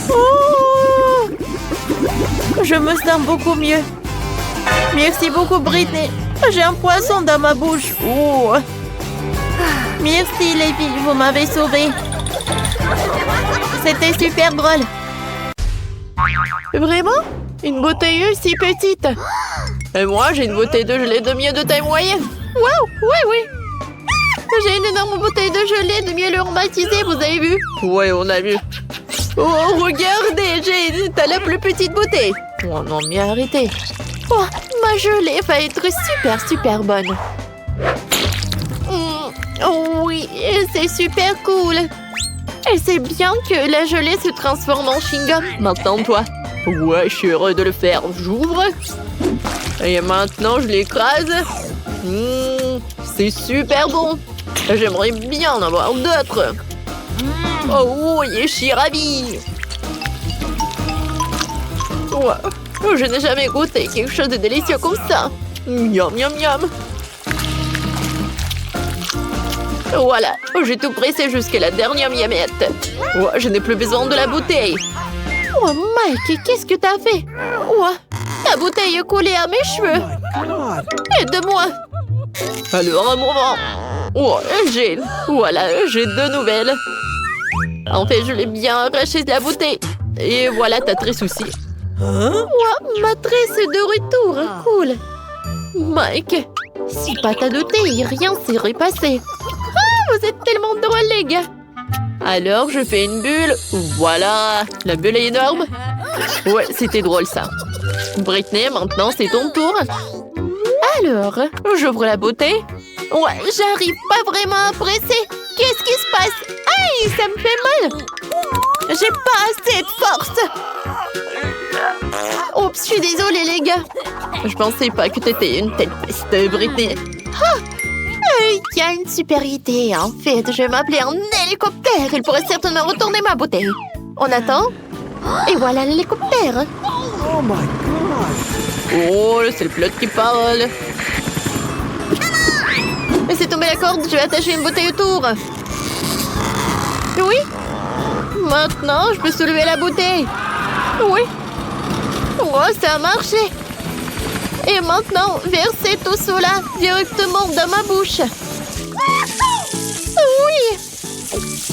Oh, je me sens beaucoup mieux. Merci beaucoup, Britney. J'ai un poisson dans ma bouche. Oh. Merci, les filles, vous m'avez sauvée. C'était super drôle. Vraiment? Une bouteille si petite. Et moi, j'ai une bouteille de gelée de miel de taille moyenne. Waouh, oui. J'ai une énorme bouteille de gelée de miel aromatisé, vous avez vu? Ouais, on a vu. Oh, regardez, t'as la plus petite bouteille. Oh non, mais arrêtez. Oh, ma gelée va être super bonne. Oh oui, c'est super cool. Et c'est bien que la gelée se transforme en chewing-gum. Maintenant, toi. Ouais, je suis heureux de le faire. J'ouvre. Et maintenant, je l'écrase. C'est super bon. J'aimerais bien en avoir d'autres. Oh oui, je suis ravie. Ouais. Je n'ai jamais goûté quelque chose de délicieux comme ça. Miam, miam, miam. Voilà, j'ai tout pressé jusqu'à la dernière miamette. Ouais, je n'ai plus besoin de la bouteille. Oh, Mike, qu'est-ce que t'as fait? Ouais, la bouteille est collée à mes cheveux. Aide-moi. Alors, un moment. Oh, voilà, j'ai deux nouvelles. En fait, je l'ai bien arraché de la bouteille. Et voilà ta tresse aussi. Ouais, ma tresse est de retour. Cool. Mike, si pas t'as douté, rien s'est repassé. Ah, vous êtes tellement drôles, les gars. Alors, je fais une bulle. Voilà, la bulle est énorme. Ouais, c'était drôle, ça. Britney, maintenant, c'est ton tour. Alors, j'ouvre la bouteille. Ouais, j'arrive pas vraiment à presser. Qu'est-ce qui se passe? Aïe, ça me fait mal. J'ai pas assez de force. Oups, je suis désolée, les gars. Je pensais pas que t'étais une telle peste, Britney. Ah, il y a une super idée. En fait, je vais m'appeler un hélicoptère. Il pourrait certainement retourner ma bouteille. On attend. Et voilà l'hélicoptère. Oh my god! Oh, c'est le pilote qui parle. Laissez tomber la corde, je vais attacher une bouteille autour. Oui. Maintenant, je peux soulever la bouteille. Oui. Oh, ça a marché. Et maintenant, versez tout cela directement dans ma bouche. Oui.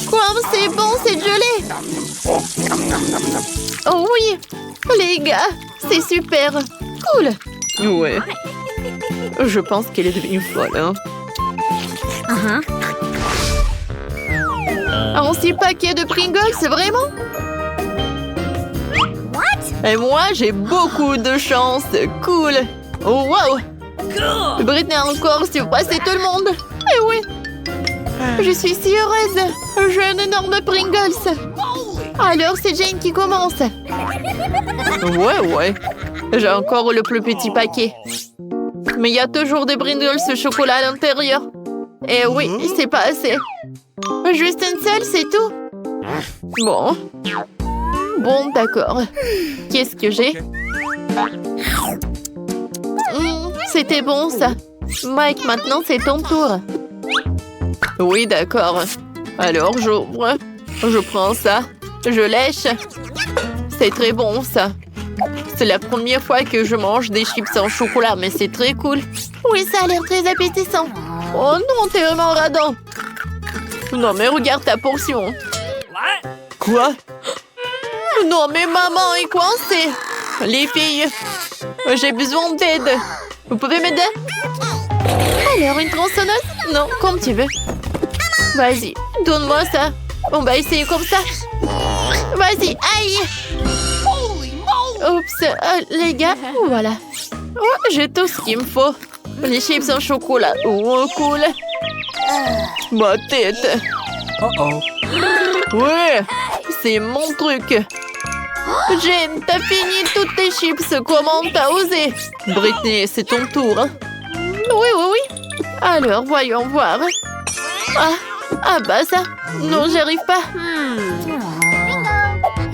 Comme c'est bon, cette gelée. Oh oui. Les gars, c'est super. Cool. Ouais. Je pense qu'elle est devenue folle, hein. Un si paquet de Pringles, c'est vraiment? Et moi, j'ai beaucoup de chance. Cool. Oh, wow. Britney encore surpassé tout le monde. Eh oui. Je suis si heureuse. J'ai un énorme Pringles. Alors, c'est Jane qui commence. Ouais. J'ai encore le plus petit paquet. Mais il y a toujours des Pringles au chocolat à l'intérieur. Et oui, c'est pas assez. Juste une seule, c'est tout. Bon. Bon, d'accord. Qu'est-ce que j'ai? C'était bon, ça. Mike, maintenant, c'est ton tour. Oui, d'accord. Alors, j'ouvre. Je prends ça. Je lèche. C'est très bon, ça. C'est la première fois que je mange des chips en chocolat, mais c'est très cool. Oui, ça a l'air très appétissant. Oh non, t'es vraiment radin. Non, mais regarde ta portion. Quoi? Non, mais maman est coincée. Les filles, j'ai besoin d'aide. Vous pouvez m'aider? Alors, une tronçonneuse? Non, comme tu veux. Vas-y, donne-moi ça. On va essayer comme ça. Vas-y, aïe! Oups, les gars, voilà. Oh, j'ai tout ce qu'il me faut. Les chips en chocolat. Oh, cool. Ma tête. Ouais, c'est mon truc. Jane, t'as fini toutes tes chips. Comment t'as osé? Britney, c'est ton tour. Oui. Alors, voyons voir. Ah bah ça. Non, j'y arrive pas.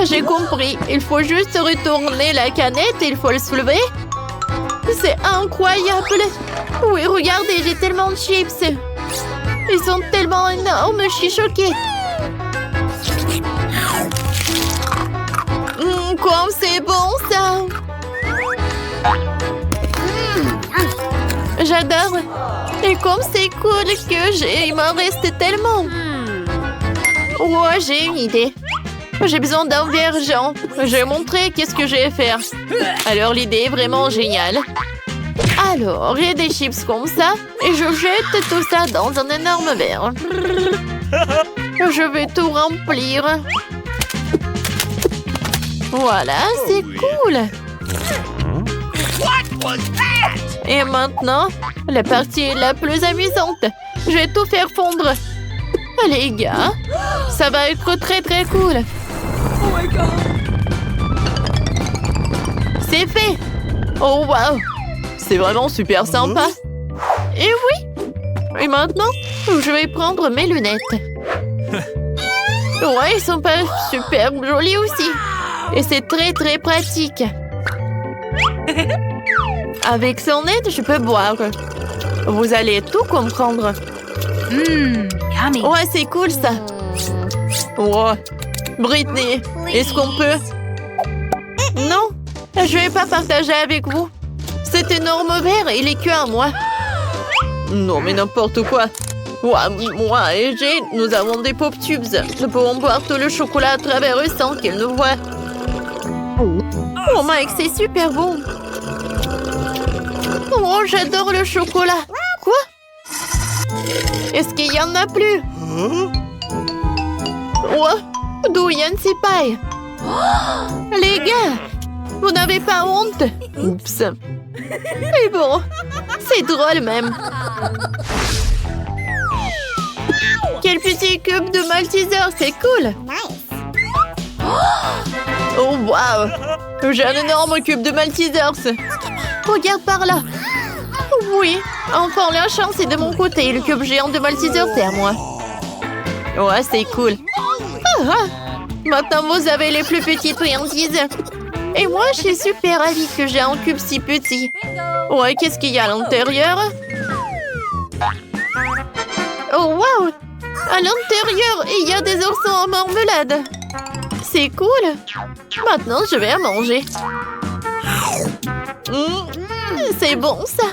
J'ai compris. Il faut juste retourner la canette et il faut le soulever. C'est incroyable. Oui, regardez, j'ai tellement de chips. Ils sont tellement énormes, je suis choquée. Comme c'est bon, ça. J'adore. Et comme c'est cool que il m'en reste tellement. Ouais, j'ai une idée. J'ai besoin d'un vergent. Je vais montrer qu'est-ce que je vais faire. Alors, l'idée est vraiment géniale. Alors, j'ai des chips comme ça. Et je jette tout ça dans un énorme verre. Je vais tout remplir. Voilà, c'est cool. Et maintenant, la partie la plus amusante. Je vais tout faire fondre. Les gars, ça va être très très cool. Oh my God. C'est fait. Oh wow. C'est vraiment super sympa. Et oui. Et maintenant, je vais prendre mes lunettes. Ouais, ils sont pas super jolis aussi. Et c'est très très pratique. Avec son aide, je peux boire. Vous allez tout comprendre. Yummy. Ouais, c'est cool ça. Ouais. Britney, est-ce qu'on peut? Non, je vais pas partager avec vous. Cet énorme verre, il est que à moi. Non, mais n'importe quoi. Ouais, moi et Jane, nous avons des pop tubes. Nous pouvons boire tout le chocolat à travers eux sans qu'ils nous voient. Oh Mike, c'est super bon. Oh, j'adore le chocolat. Quoi? Est-ce qu'il y en a plus? Ouais, d'où Yann s'y paille. Les gars, vous n'avez pas honte? Oups. Mais bon, c'est drôle même. Quel petit cube de Malteser, c'est cool. Oh wow, j'ai un énorme cube de Maltesers. Regarde par là. Oui, enfin la chance est de mon côté. Le cube géant de Maltesers, c'est à moi. Ouais, c'est cool. Maintenant, vous avez les plus petites friandises. Et moi, je suis super ravie que j'ai un cube si petit. Ouais, qu'est-ce qu'il y a à l'intérieur? Oh, wow! À l'intérieur, il y a des oursons en marmelade. C'est cool. Maintenant, je vais à manger. C'est bon, ça.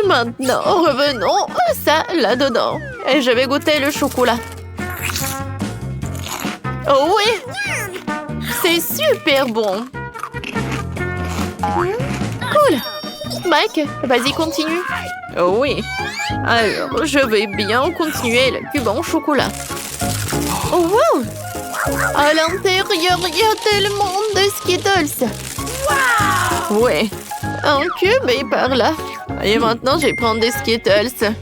Maintenant, revenons ça là-dedans. Et je vais goûter le chocolat. Oh oui! C'est super bon. Cool. Mike, vas-y, continue. Oh oui. Alors, je vais bien continuer le cube en chocolat. Oh wow! À l'intérieur, il y a tellement de Skittles. Wow! Ouais. Un cube est par là. Et maintenant, je vais prendre des Skittles.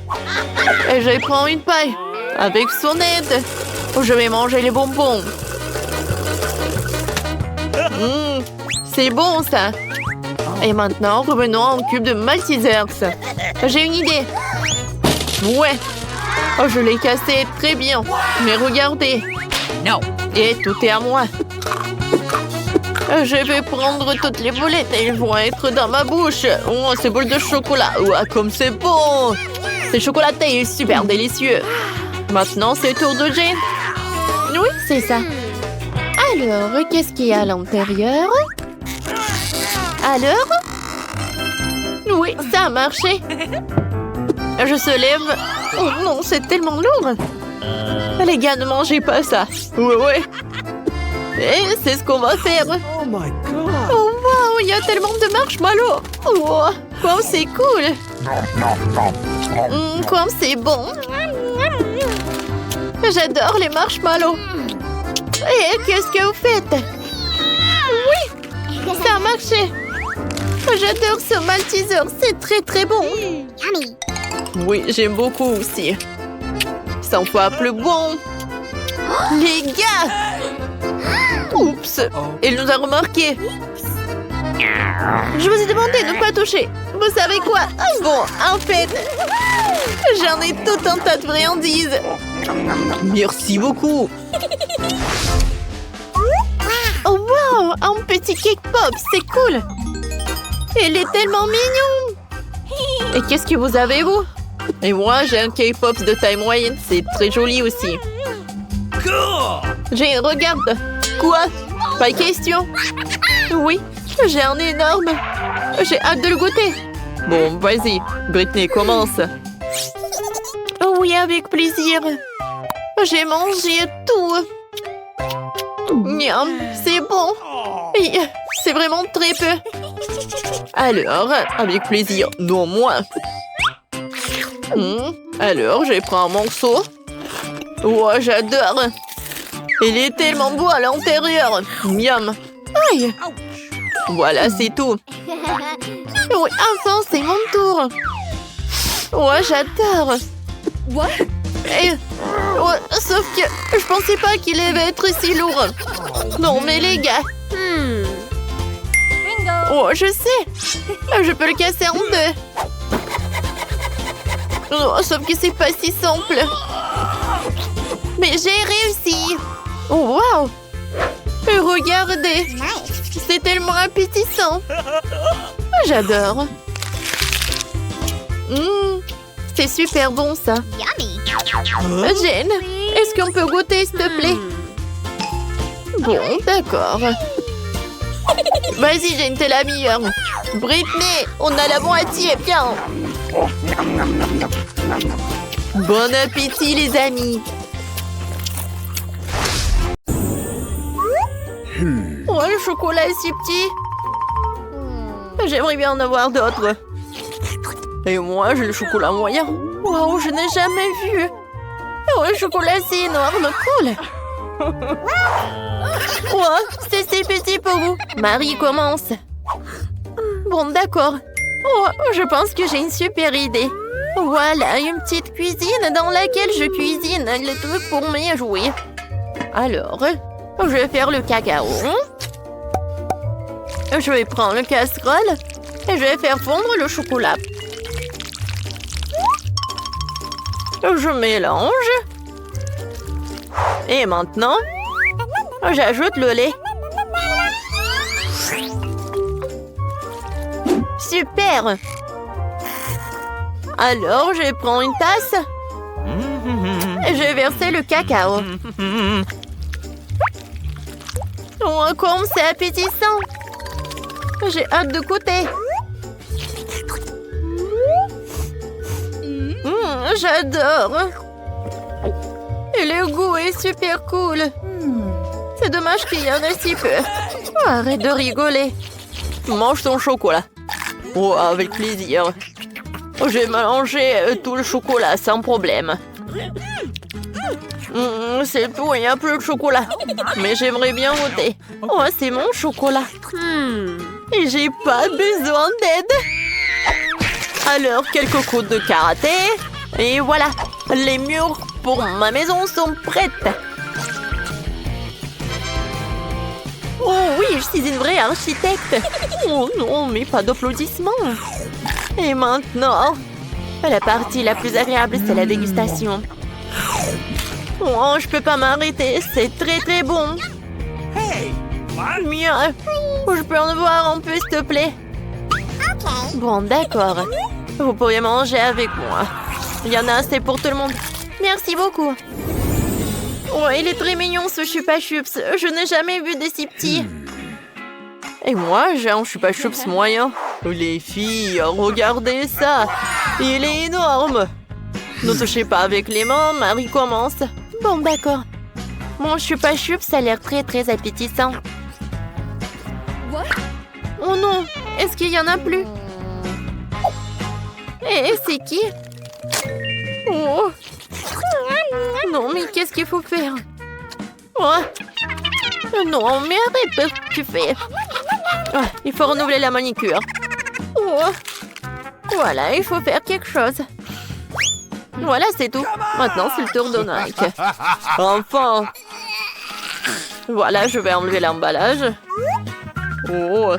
Et je vais prendre une paille. Avec son aide. Je vais manger les bonbons. C'est bon, ça. Et maintenant, revenons en cube de Maltesers. J'ai une idée. Ouais. Oh, je l'ai cassé très bien. Mais regardez. No. Et tout est à moi. Je vais prendre toutes les boulettes et elles vont être dans ma bouche. Oh, ces boules de chocolat. Ouais, comme c'est bon. C'est chocolaté et super délicieux. Maintenant, c'est le tour de Jane. Oui, c'est ça. Alors, qu'est-ce qu'il y a à l'intérieur? Alors? Oui, ça a marché. Je se lève. Oh non, c'est tellement lourd. Les gars, ne mangez pas ça. Ouais. Et c'est ce qu'on va faire. Oh my god. Oh wow, il y a tellement de marshmallows. Oh, quoi, c'est cool. Quoi, c'est bon. J'adore les marshmallows. Et qu'est-ce que vous faites? Oui, ça a marché. J'adore ce Malteser, c'est très très bon. Oui, j'aime beaucoup aussi. 100 fois plus bon. Les gars! Oups! Il nous a remarqué. Je vous ai demandé de ne pas toucher. Vous savez quoi? Bon, en fait, j'en ai tout un tas de friandises. Merci beaucoup. Oh wow! Un petit cake pop, c'est cool. Il est tellement mignon. Et qu'est-ce que vous avez, vous? Et moi, j'ai un cake pop de taille moyenne. C'est très joli aussi. J'ai regarde. Quoi? Pas question. Oui, j'ai un énorme. J'ai hâte de le goûter. Bon, vas-y. Britney, commence. Oh oui, avec plaisir. J'ai mangé tout. Miam, c'est bon. C'est vraiment très peu. Alors, avec plaisir. Non, moi. Alors, je prends un morceau. Oh, j'adore. Il est tellement beau à l'intérieur. Miam. Aïe. Voilà, c'est tout. Oui, enfin, c'est mon tour. Oh, j'adore. Et, oh, sauf que je pensais pas qu'il allait être si lourd. Non, mais les gars. Oh, je sais. Je peux le casser en deux. Oh, sauf que c'est pas si simple. Mais j'ai réussi. Oh, wow. Regardez. C'est tellement appétissant. J'adore. C'est super bon, ça. Jane, est-ce qu'on peut goûter, s'il te plaît? Bon, d'accord. Vas-y, Jane, t'es la meilleure. Britney, on a la moitié, viens. Bon appétit, les amis. Oh, le chocolat est si petit. J'aimerais bien en avoir d'autres. Et moi, j'ai le chocolat moyen. Wow, je n'ai jamais vu. Oh, le chocolat, c'est énorme. Cool. Quoi? C'est si petit pour vous. Marie, commence. Bon, d'accord. Oh, je pense que j'ai une super idée. Voilà, une petite cuisine dans laquelle je cuisine les trucs pour mes jouets. Alors, je vais faire le cacao. Je vais prendre le casserole et je vais faire fondre le chocolat. Je mélange. Et maintenant, j'ajoute le lait. Super! Alors, je prends une tasse et je vais verser le cacao. Oh, comme c'est appétissant! J'ai hâte de goûter. J'adore. Et le goût est super cool. C'est dommage qu'il y en ait si peu. Oh, arrête de rigoler. Mange ton chocolat. Oh, avec plaisir. Je vais mélanger tout le chocolat sans problème. C'est tout, il n'y a plus de chocolat. Mais j'aimerais bien goûter. Oh, c'est mon chocolat. Et j'ai pas besoin d'aide. Alors, quelques coups de karaté. Et voilà, les murs pour ma maison sont prêtes. Oh oui, je suis une vraie architecte. Oh non, mais pas d'applaudissements. Et maintenant, la partie la plus agréable, c'est la dégustation. Oh, je peux pas m'arrêter, c'est très bon. Mieux. Je peux en avoir un peu, s'il te plaît? Bon, d'accord. Vous pourriez manger avec moi. Il y en a assez pour tout le monde. Merci beaucoup. Oh, il est très mignon, ce Chupa Chups. Je n'ai jamais vu des si petits. Et moi, j'ai un Chupa Chups moyen. Les filles, regardez ça. Il est énorme. Ne touchez pas avec les mains, Marie commence. Bon, d'accord. Mon Chupa Chups a l'air très appétissant. Oh non, est-ce qu'il y en a plus? Et c'est qui? Oh. Non, mais qu'est-ce qu'il faut faire? Oh. Non, mais arrête, tu fais. Oh, il faut renouveler la manicure. Oh. Voilà, il faut faire quelque chose. Voilà, c'est tout. Maintenant, c'est le tour de Nike. Enfin. Voilà, je vais enlever l'emballage. Oh.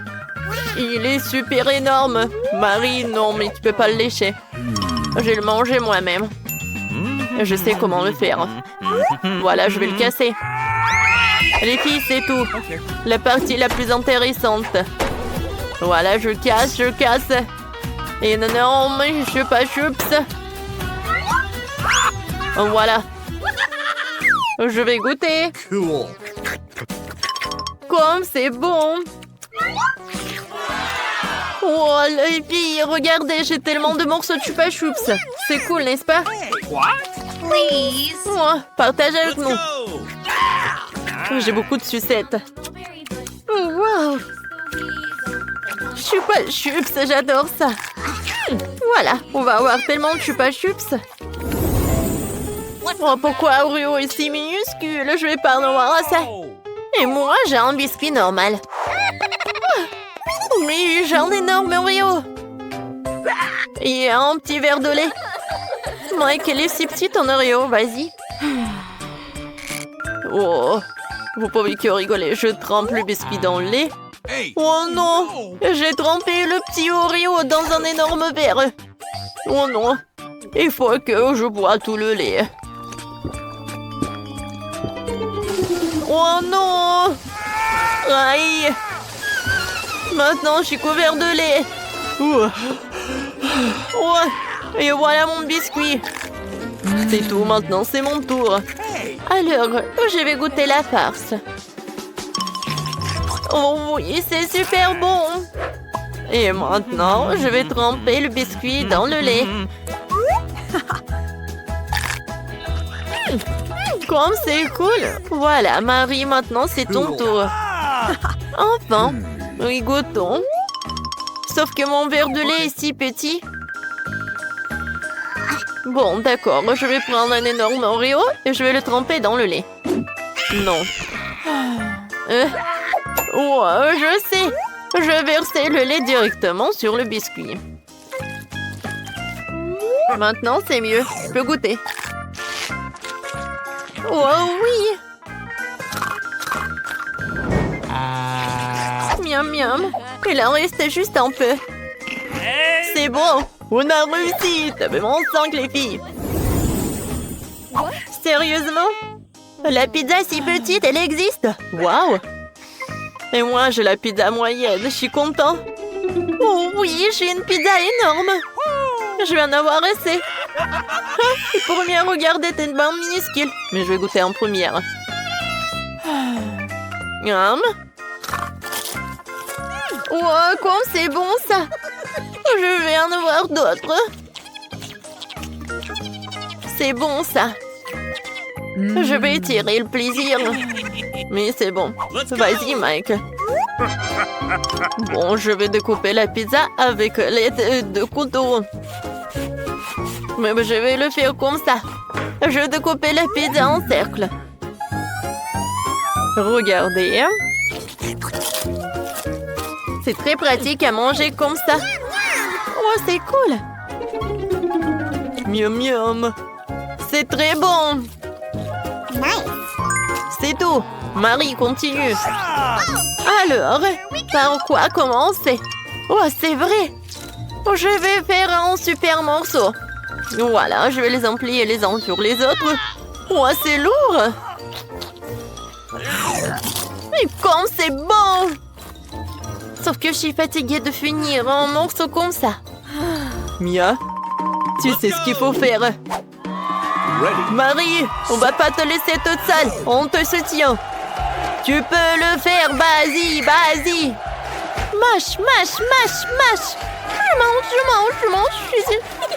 Il est super énorme. Marie, non, mais tu peux pas le lécher. Je vais le manger moi-même. Je sais comment le faire. Voilà, je vais le casser. Les filles, c'est tout. La partie la plus intéressante. Voilà, je casse. Et non, mais Chupa Chups. Voilà. Je vais goûter. Cool. Comme c'est bon. Oh, les filles, regardez, j'ai tellement de morceaux de Chupa Chups. C'est cool, n'est-ce pas? Please. Oh, partage avec nous. J'ai beaucoup de sucettes. Oh, wow. Chupa Chups, j'adore ça. Voilà, on va avoir tellement de Chupa Chups. Oh, pourquoi Oreo est si minuscule? Je vais pas en avoir assez. Et moi, j'ai un biscuit normal. Mais j'ai un énorme Oreo. Et un petit verre de lait. Mike, elle est si petite en Oreo, vas-y. Oh, vous pouvez que rigoler. Je trempe le biscuit dans le lait. Oh non, j'ai trempé le petit Oreo dans un énorme verre. Oh non, il faut que je bois tout le lait. Oh non! Aïe! Maintenant, je suis couvert de lait. Oh, et voilà mon biscuit. C'est tout, maintenant c'est mon tour. Alors, je vais goûter la farce. Oh oui, c'est super bon. Et maintenant, je vais tremper le biscuit dans le lait. Comme c'est cool. Voilà, Marie, maintenant c'est ton tour. Enfin, oui, goûtons. Sauf que mon verre de lait est si petit. Bon, d'accord, je vais prendre un énorme Oreo et je vais le tremper dans le lait. Non. Oh, je sais. Je vais verser le lait directement sur le biscuit. Maintenant, c'est mieux. Je peux goûter. Oh oui! Miam miam. Il en reste juste un peu. C'est bon! On a réussi! T'as vraiment 5 les filles! Sérieusement? La pizza si petite, elle existe? Waouh! Et moi, j'ai la pizza moyenne. Je suis content. Oh oui, j'ai une pizza énorme! Je vais en avoir assez. Et première, regardez, t'es une bande minuscule. Mais je vais goûter en première. Miam. Oh, comme c'est bon ça. Je vais en avoir d'autres. C'est bon ça. Je vais tirer le plaisir. Mais c'est bon. Vas-y, Mike. Bon, je vais découper la pizza avec l'aide de couteau. Mais je vais le faire comme ça. Je vais découper la pizza en cercle. Regardez. C'est très pratique à manger comme ça. Oh, c'est cool. Miam miam. C'est très bon. C'est tout. Marie, continue. Alors, par quoi commencer? Oh, c'est vrai. Je vais faire un super morceau. Voilà, je vais les emplier les uns sur les autres. Oh, c'est lourd. Mais comme c'est bon! Sauf que je suis fatiguée de finir un morceau comme ça. Mia, tu sais ce qu'il faut faire. Marie, on va pas te laisser toute seule. On te soutient. Tu peux le faire, vas-y, vas-y. Mâche, mâche, mâche, mâche. Je mange.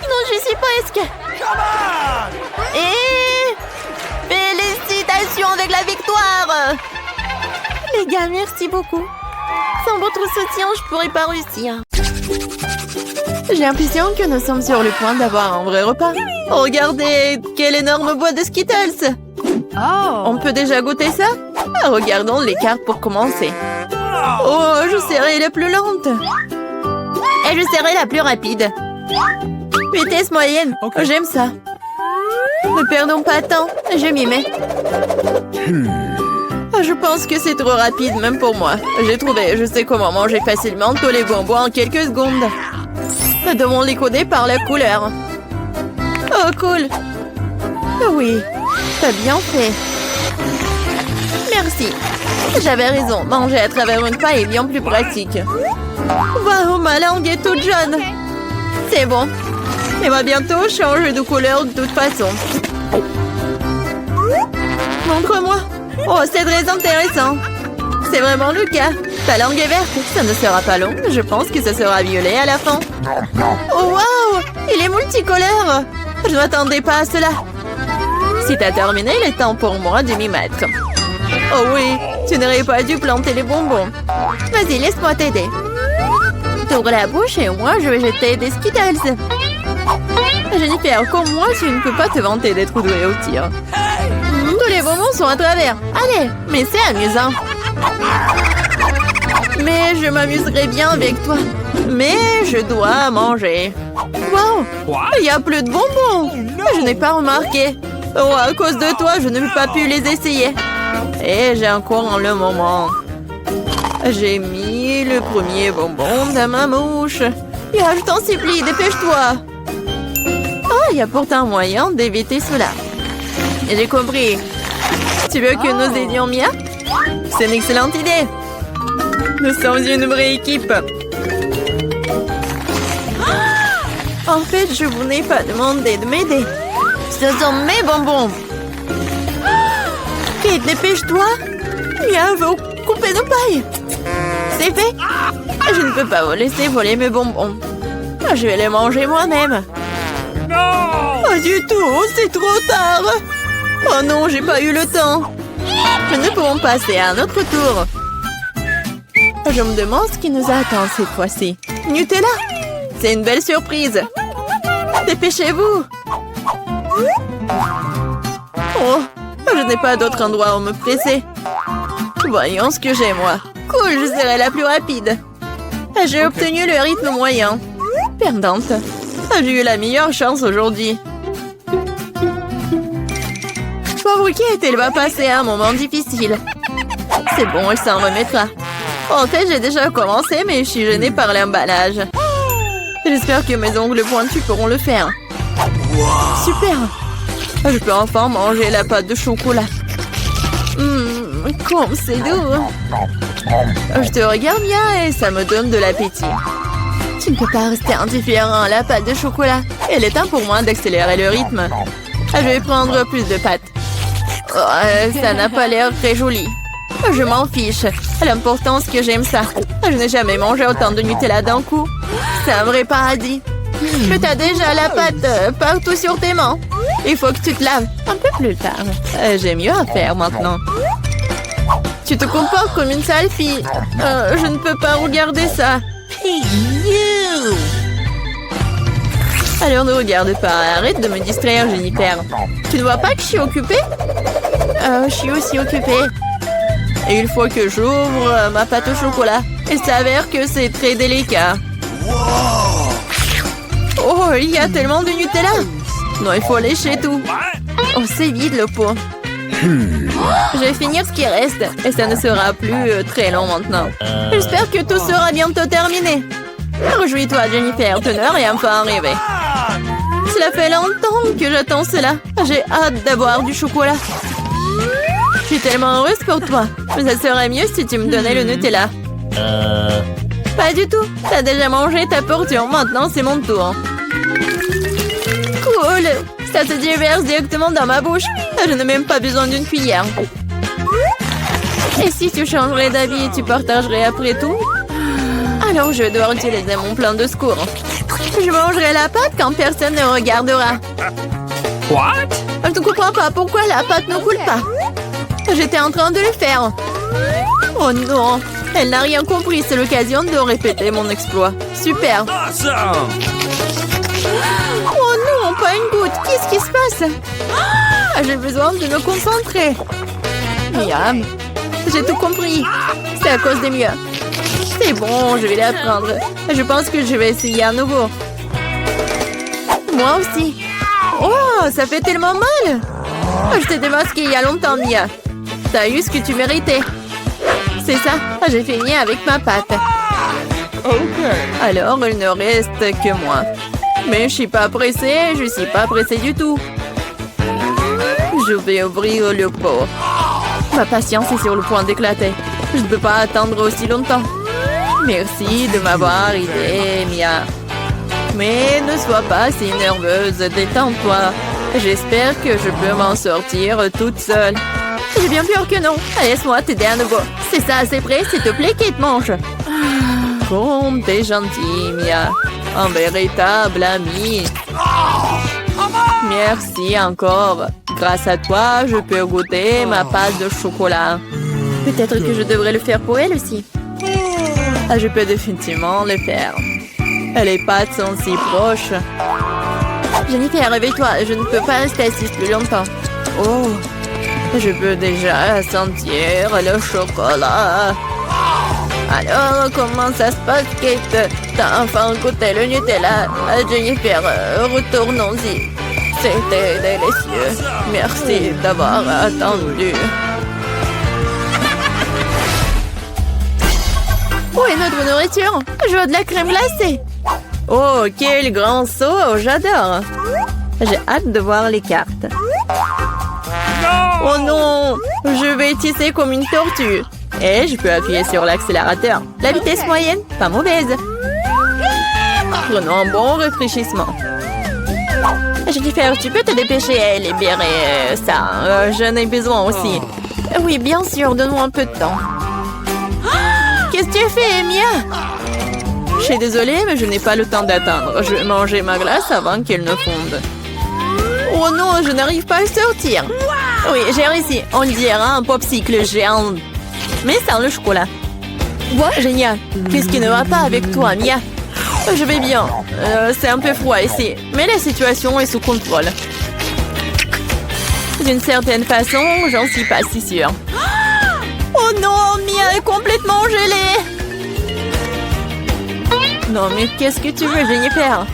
Non, je suis presque. Et félicitations avec la victoire. Les gars, merci beaucoup. Sans votre soutien, je pourrais pas réussir. J'ai l'impression que nous sommes sur le point d'avoir un vrai repas. Regardez, quelle énorme boîte de Skittles. On peut déjà goûter ça? Regardons les cartes pour commencer. Oh, je serai la plus lente. Et je serai la plus rapide. Vitesse moyenne, j'aime ça. Ne perdons pas de temps, je m'y mets. Je pense que c'est trop rapide, même pour moi. J'ai trouvé, je sais comment manger facilement tous les bonbons en quelques secondes. Nous devons les coder par la couleur. Oh, cool. Oui, t'as bien fait. Merci. J'avais raison, manger à travers une paille est bien plus pratique. Waouh, ma langue est toute jaune. C'est bon. Elle va bientôt changer de couleur de toute façon. Montre-moi. Oh, c'est très intéressant. C'est vraiment le cas. Ta langue est verte. Ça ne sera pas long. Je pense que ça sera violet à la fin. Oh, waouh! Il est multicolore. Je ne m'attendais pas à cela. Si t'as terminé, il est temps pour moi de m'y mettre. Oh oui, tu n'aurais pas dû planter les bonbons. Vas-y, laisse-moi t'aider. T'ouvres la bouche et moi, je vais jeter des Skittles. Jennifer, comme moi, tu ne peux pas te vanter d'être douée au tir. Tous les bonbons sont à travers. Allez, mais c'est amusant. Mais je m'amuserai bien avec toi. Mais je dois manger. Wow, il n'y a plus de bonbons. Je n'ai pas remarqué. Oh, à cause de toi, je n'ai pas pu les essayer. Et j'ai encore le moment. J'ai mis le premier bonbon dans ma mouche. Je t'en supplie, dépêche-toi. Oh, il y a pourtant moyen d'éviter cela. J'ai compris. Tu veux que nous aidions Mia? C'est une excellente idée. Nous sommes une vraie équipe. En fait, je vous n'ai pas demandé de m'aider. Ce sont mes bonbons. Kate, dépêche-toi. Mia veut couper nos pailles. C'est fait. Je ne peux pas vous laisser voler mes bonbons. Je vais les manger moi-même. Pas du tout, c'est trop tard. Oh non, j'ai pas eu le temps. Nous pouvons passer à un autre tour. Je me demande ce qui nous attend cette fois-ci. Nutella, c'est une belle surprise. Dépêchez-vous. Oh, je n'ai pas d'autre endroit où me presser. Voyons ce que j'ai, moi. Cool, je serai la plus rapide. J'ai obtenu le rythme moyen. Perdante. J'ai eu la meilleure chance aujourd'hui. Pauvre Kate, elle va passer un moment difficile. C'est bon, elle s'en remettra. En fait, j'ai déjà commencé, mais je suis gênée par l'emballage. J'espère que mes ongles pointus pourront le faire. Super! Je peux enfin manger la pâte de chocolat. Comme c'est doux! Je te regarde bien et ça me donne de l'appétit. Tu ne peux pas rester indifférent à la pâte de chocolat. Il est temps pour moi d'accélérer le rythme. Je vais prendre plus de pâtes. Oh, ça n'a pas l'air très joli. Je m'en fiche. L'important, c'est que j'aime ça. Je n'ai jamais mangé autant de Nutella d'un coup. C'est un vrai paradis. Tu as déjà la pâte partout sur tes mains. Il faut que tu te laves un peu plus tard. J'ai mieux à faire maintenant. Tu te comportes comme une sale fille. Je ne peux pas regarder ça. Alors ne regarde pas. Arrête de me distraire, Jennifer. Tu ne vois pas que je suis occupée? Je suis aussi occupée. Et il faut que j'ouvre ma pâte au chocolat. Il s'avère que c'est très délicat. Oh, il y a tellement de Nutella. Non, il faut lécher tout. Oh, c'est vide le pot. Je vais finir ce qui reste et ça ne sera plus très long maintenant. J'espère que tout sera bientôt terminé. Réjouis-toi, Jennifer, ton heure est enfin arrivée. Cela fait longtemps que j'attends cela. J'ai hâte d'avoir du chocolat. Je suis tellement heureuse pour toi. Mais ça serait mieux si tu me donnais le Nutella. Pas du tout. T'as déjà mangé ta portion. Maintenant, c'est mon tour. Cool. Ça se déverse directement dans ma bouche. Je n'ai même pas besoin d'une cuillère. Et si tu changerais d'avis et tu partagerais après tout? Alors je dois utiliser mon plan de secours. Je mangerai la pâte quand personne ne regardera. What? Je ne comprends pas pourquoi la pâte ne coule pas. J'étais en train de le faire. Oh non, elle n'a rien compris. C'est l'occasion de répéter mon exploit. Super. Awesome! Oh non, pas une goutte. Qu'est-ce qui se passe? J'ai besoin de me concentrer. Miam. J'ai tout compris. C'est à cause des mieux. C'est bon, je vais l'apprendre. Je pense que je vais essayer à nouveau. Moi aussi. Oh, ça fait tellement mal. Je t'ai démasqué il y a longtemps, Mia. T'as eu ce que tu méritais. C'est ça, j'ai fini avec ma pâte. Alors, il ne reste que moi. Mais je suis pas pressée, je suis pas pressée du tout. Je vais ouvrir le pot. Ma patience est sur le point d'éclater. Je ne peux pas attendre aussi longtemps. Merci de m'avoir aidé, Mia. Mais ne sois pas si nerveuse, détends-toi. J'espère que je peux m'en sortir toute seule. J'ai bien peur que non. Laisse-moi t'aider à nouveau. C'est ça, c'est prêt, s'il te plaît, Kate, mange. Comme t'es gentille, Mia. Un véritable ami. Merci encore. Grâce à toi, je peux goûter ma pâte de chocolat. Peut-être que je devrais le faire pour elle aussi. Je peux définitivement le faire. Les pâtes sont si proches. Jennifer, réveille-toi. Je ne peux pas rester assise plus longtemps. Oh, je peux déjà sentir le chocolat. Alors, comment ça se passe, Kate? T'as enfin goûté le Nutella. Jennifer, retournons-y. C'était délicieux. Merci d'avoir attendu. Où est notre nourriture? Je veux de la crème glacée. Oh, quel grand saut! J'adore. J'ai hâte de voir les cartes. Oh non! Je vais tisser comme une tortue. Et je peux appuyer sur l'accélérateur. La vitesse moyenne, pas mauvaise. Prenons un bon rafraîchissement. Jennifer, tu peux te dépêcher et libérer ça. J'en ai besoin aussi. Oui, bien sûr, donne-moi un peu de temps. Qu'est-ce que tu fais, Mia? Je suis désolée, mais je n'ai pas le temps d'attendre. Je vais manger ma glace avant qu'elle ne fonde. Oh non, je n'arrive pas à sortir. Oui, j'ai réussi. On dirait un popsicle géant. Mais sans le chocolat. Génial. Qu'est-ce qui ne va pas avec toi, Mia? Je vais bien. C'est un peu froid ici. Mais la situation est sous contrôle. D'une certaine façon, j'en suis pas si sûre. Oh non, Mia est complètement gelée. Non, mais qu'est-ce que tu veux, Jennifer?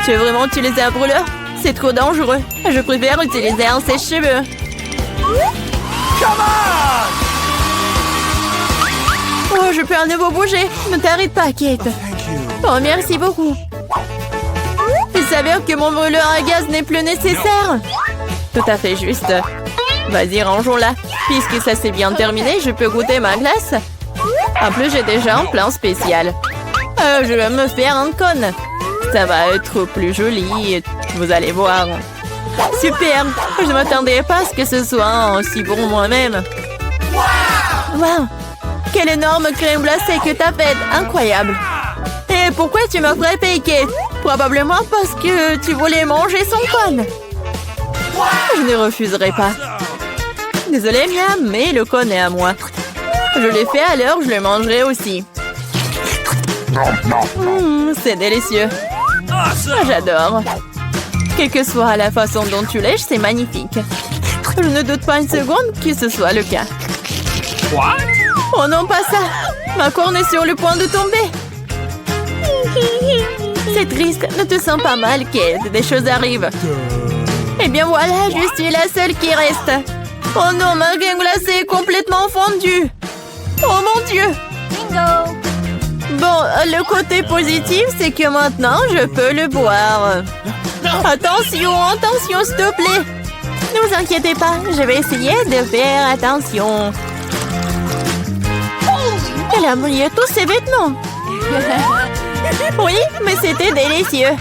Tu veux vraiment utiliser un brûleur? C'est trop dangereux. Je préfère utiliser un sèche-cheveux. Oh, je peux à nouveau bouger. Ne t'arrête pas, Kate. Oh, merci beaucoup. Il s'avère que mon brûleur à gaz n'est plus nécessaire. Tout à fait juste. Vas-y, rangeons-la. Puisque ça s'est bien terminé, je peux goûter ma glace. En plus, j'ai déjà un plan spécial. Je vais me faire un cône. Ça va être plus joli. Vous allez voir. Super. Je ne m'attendais pas à ce que ce soit aussi bon moi-même. Wow. Quelle énorme crème glacée que t'as faite. Incroyable. Et pourquoi tu m'as frappé, Kate? Probablement parce que tu voulais manger son cône. Je ne refuserai pas. Désolée, Mia, mais le cône est à moi. Je l'ai fait, alors je le mangerai aussi. C'est délicieux. J'adore. Quelle que soit la façon dont tu lèches, c'est magnifique. Je ne doute pas une seconde que ce soit le cas. Oh non, pas ça. Ma corne est sur le point de tomber. C'est triste. Ne te sens pas mal, Kate. Des choses arrivent. Eh bien voilà, je suis la seule qui reste. Oh non, ma crème glacée est complètement fondue. Oh mon Dieu. Bon, le côté positif, c'est que maintenant, je peux le boire. Attention, attention, s'il te plaît. Ne vous inquiétez pas, je vais essayer de faire attention. Elle a mouillé tous ses vêtements. Oui, mais c'était délicieux.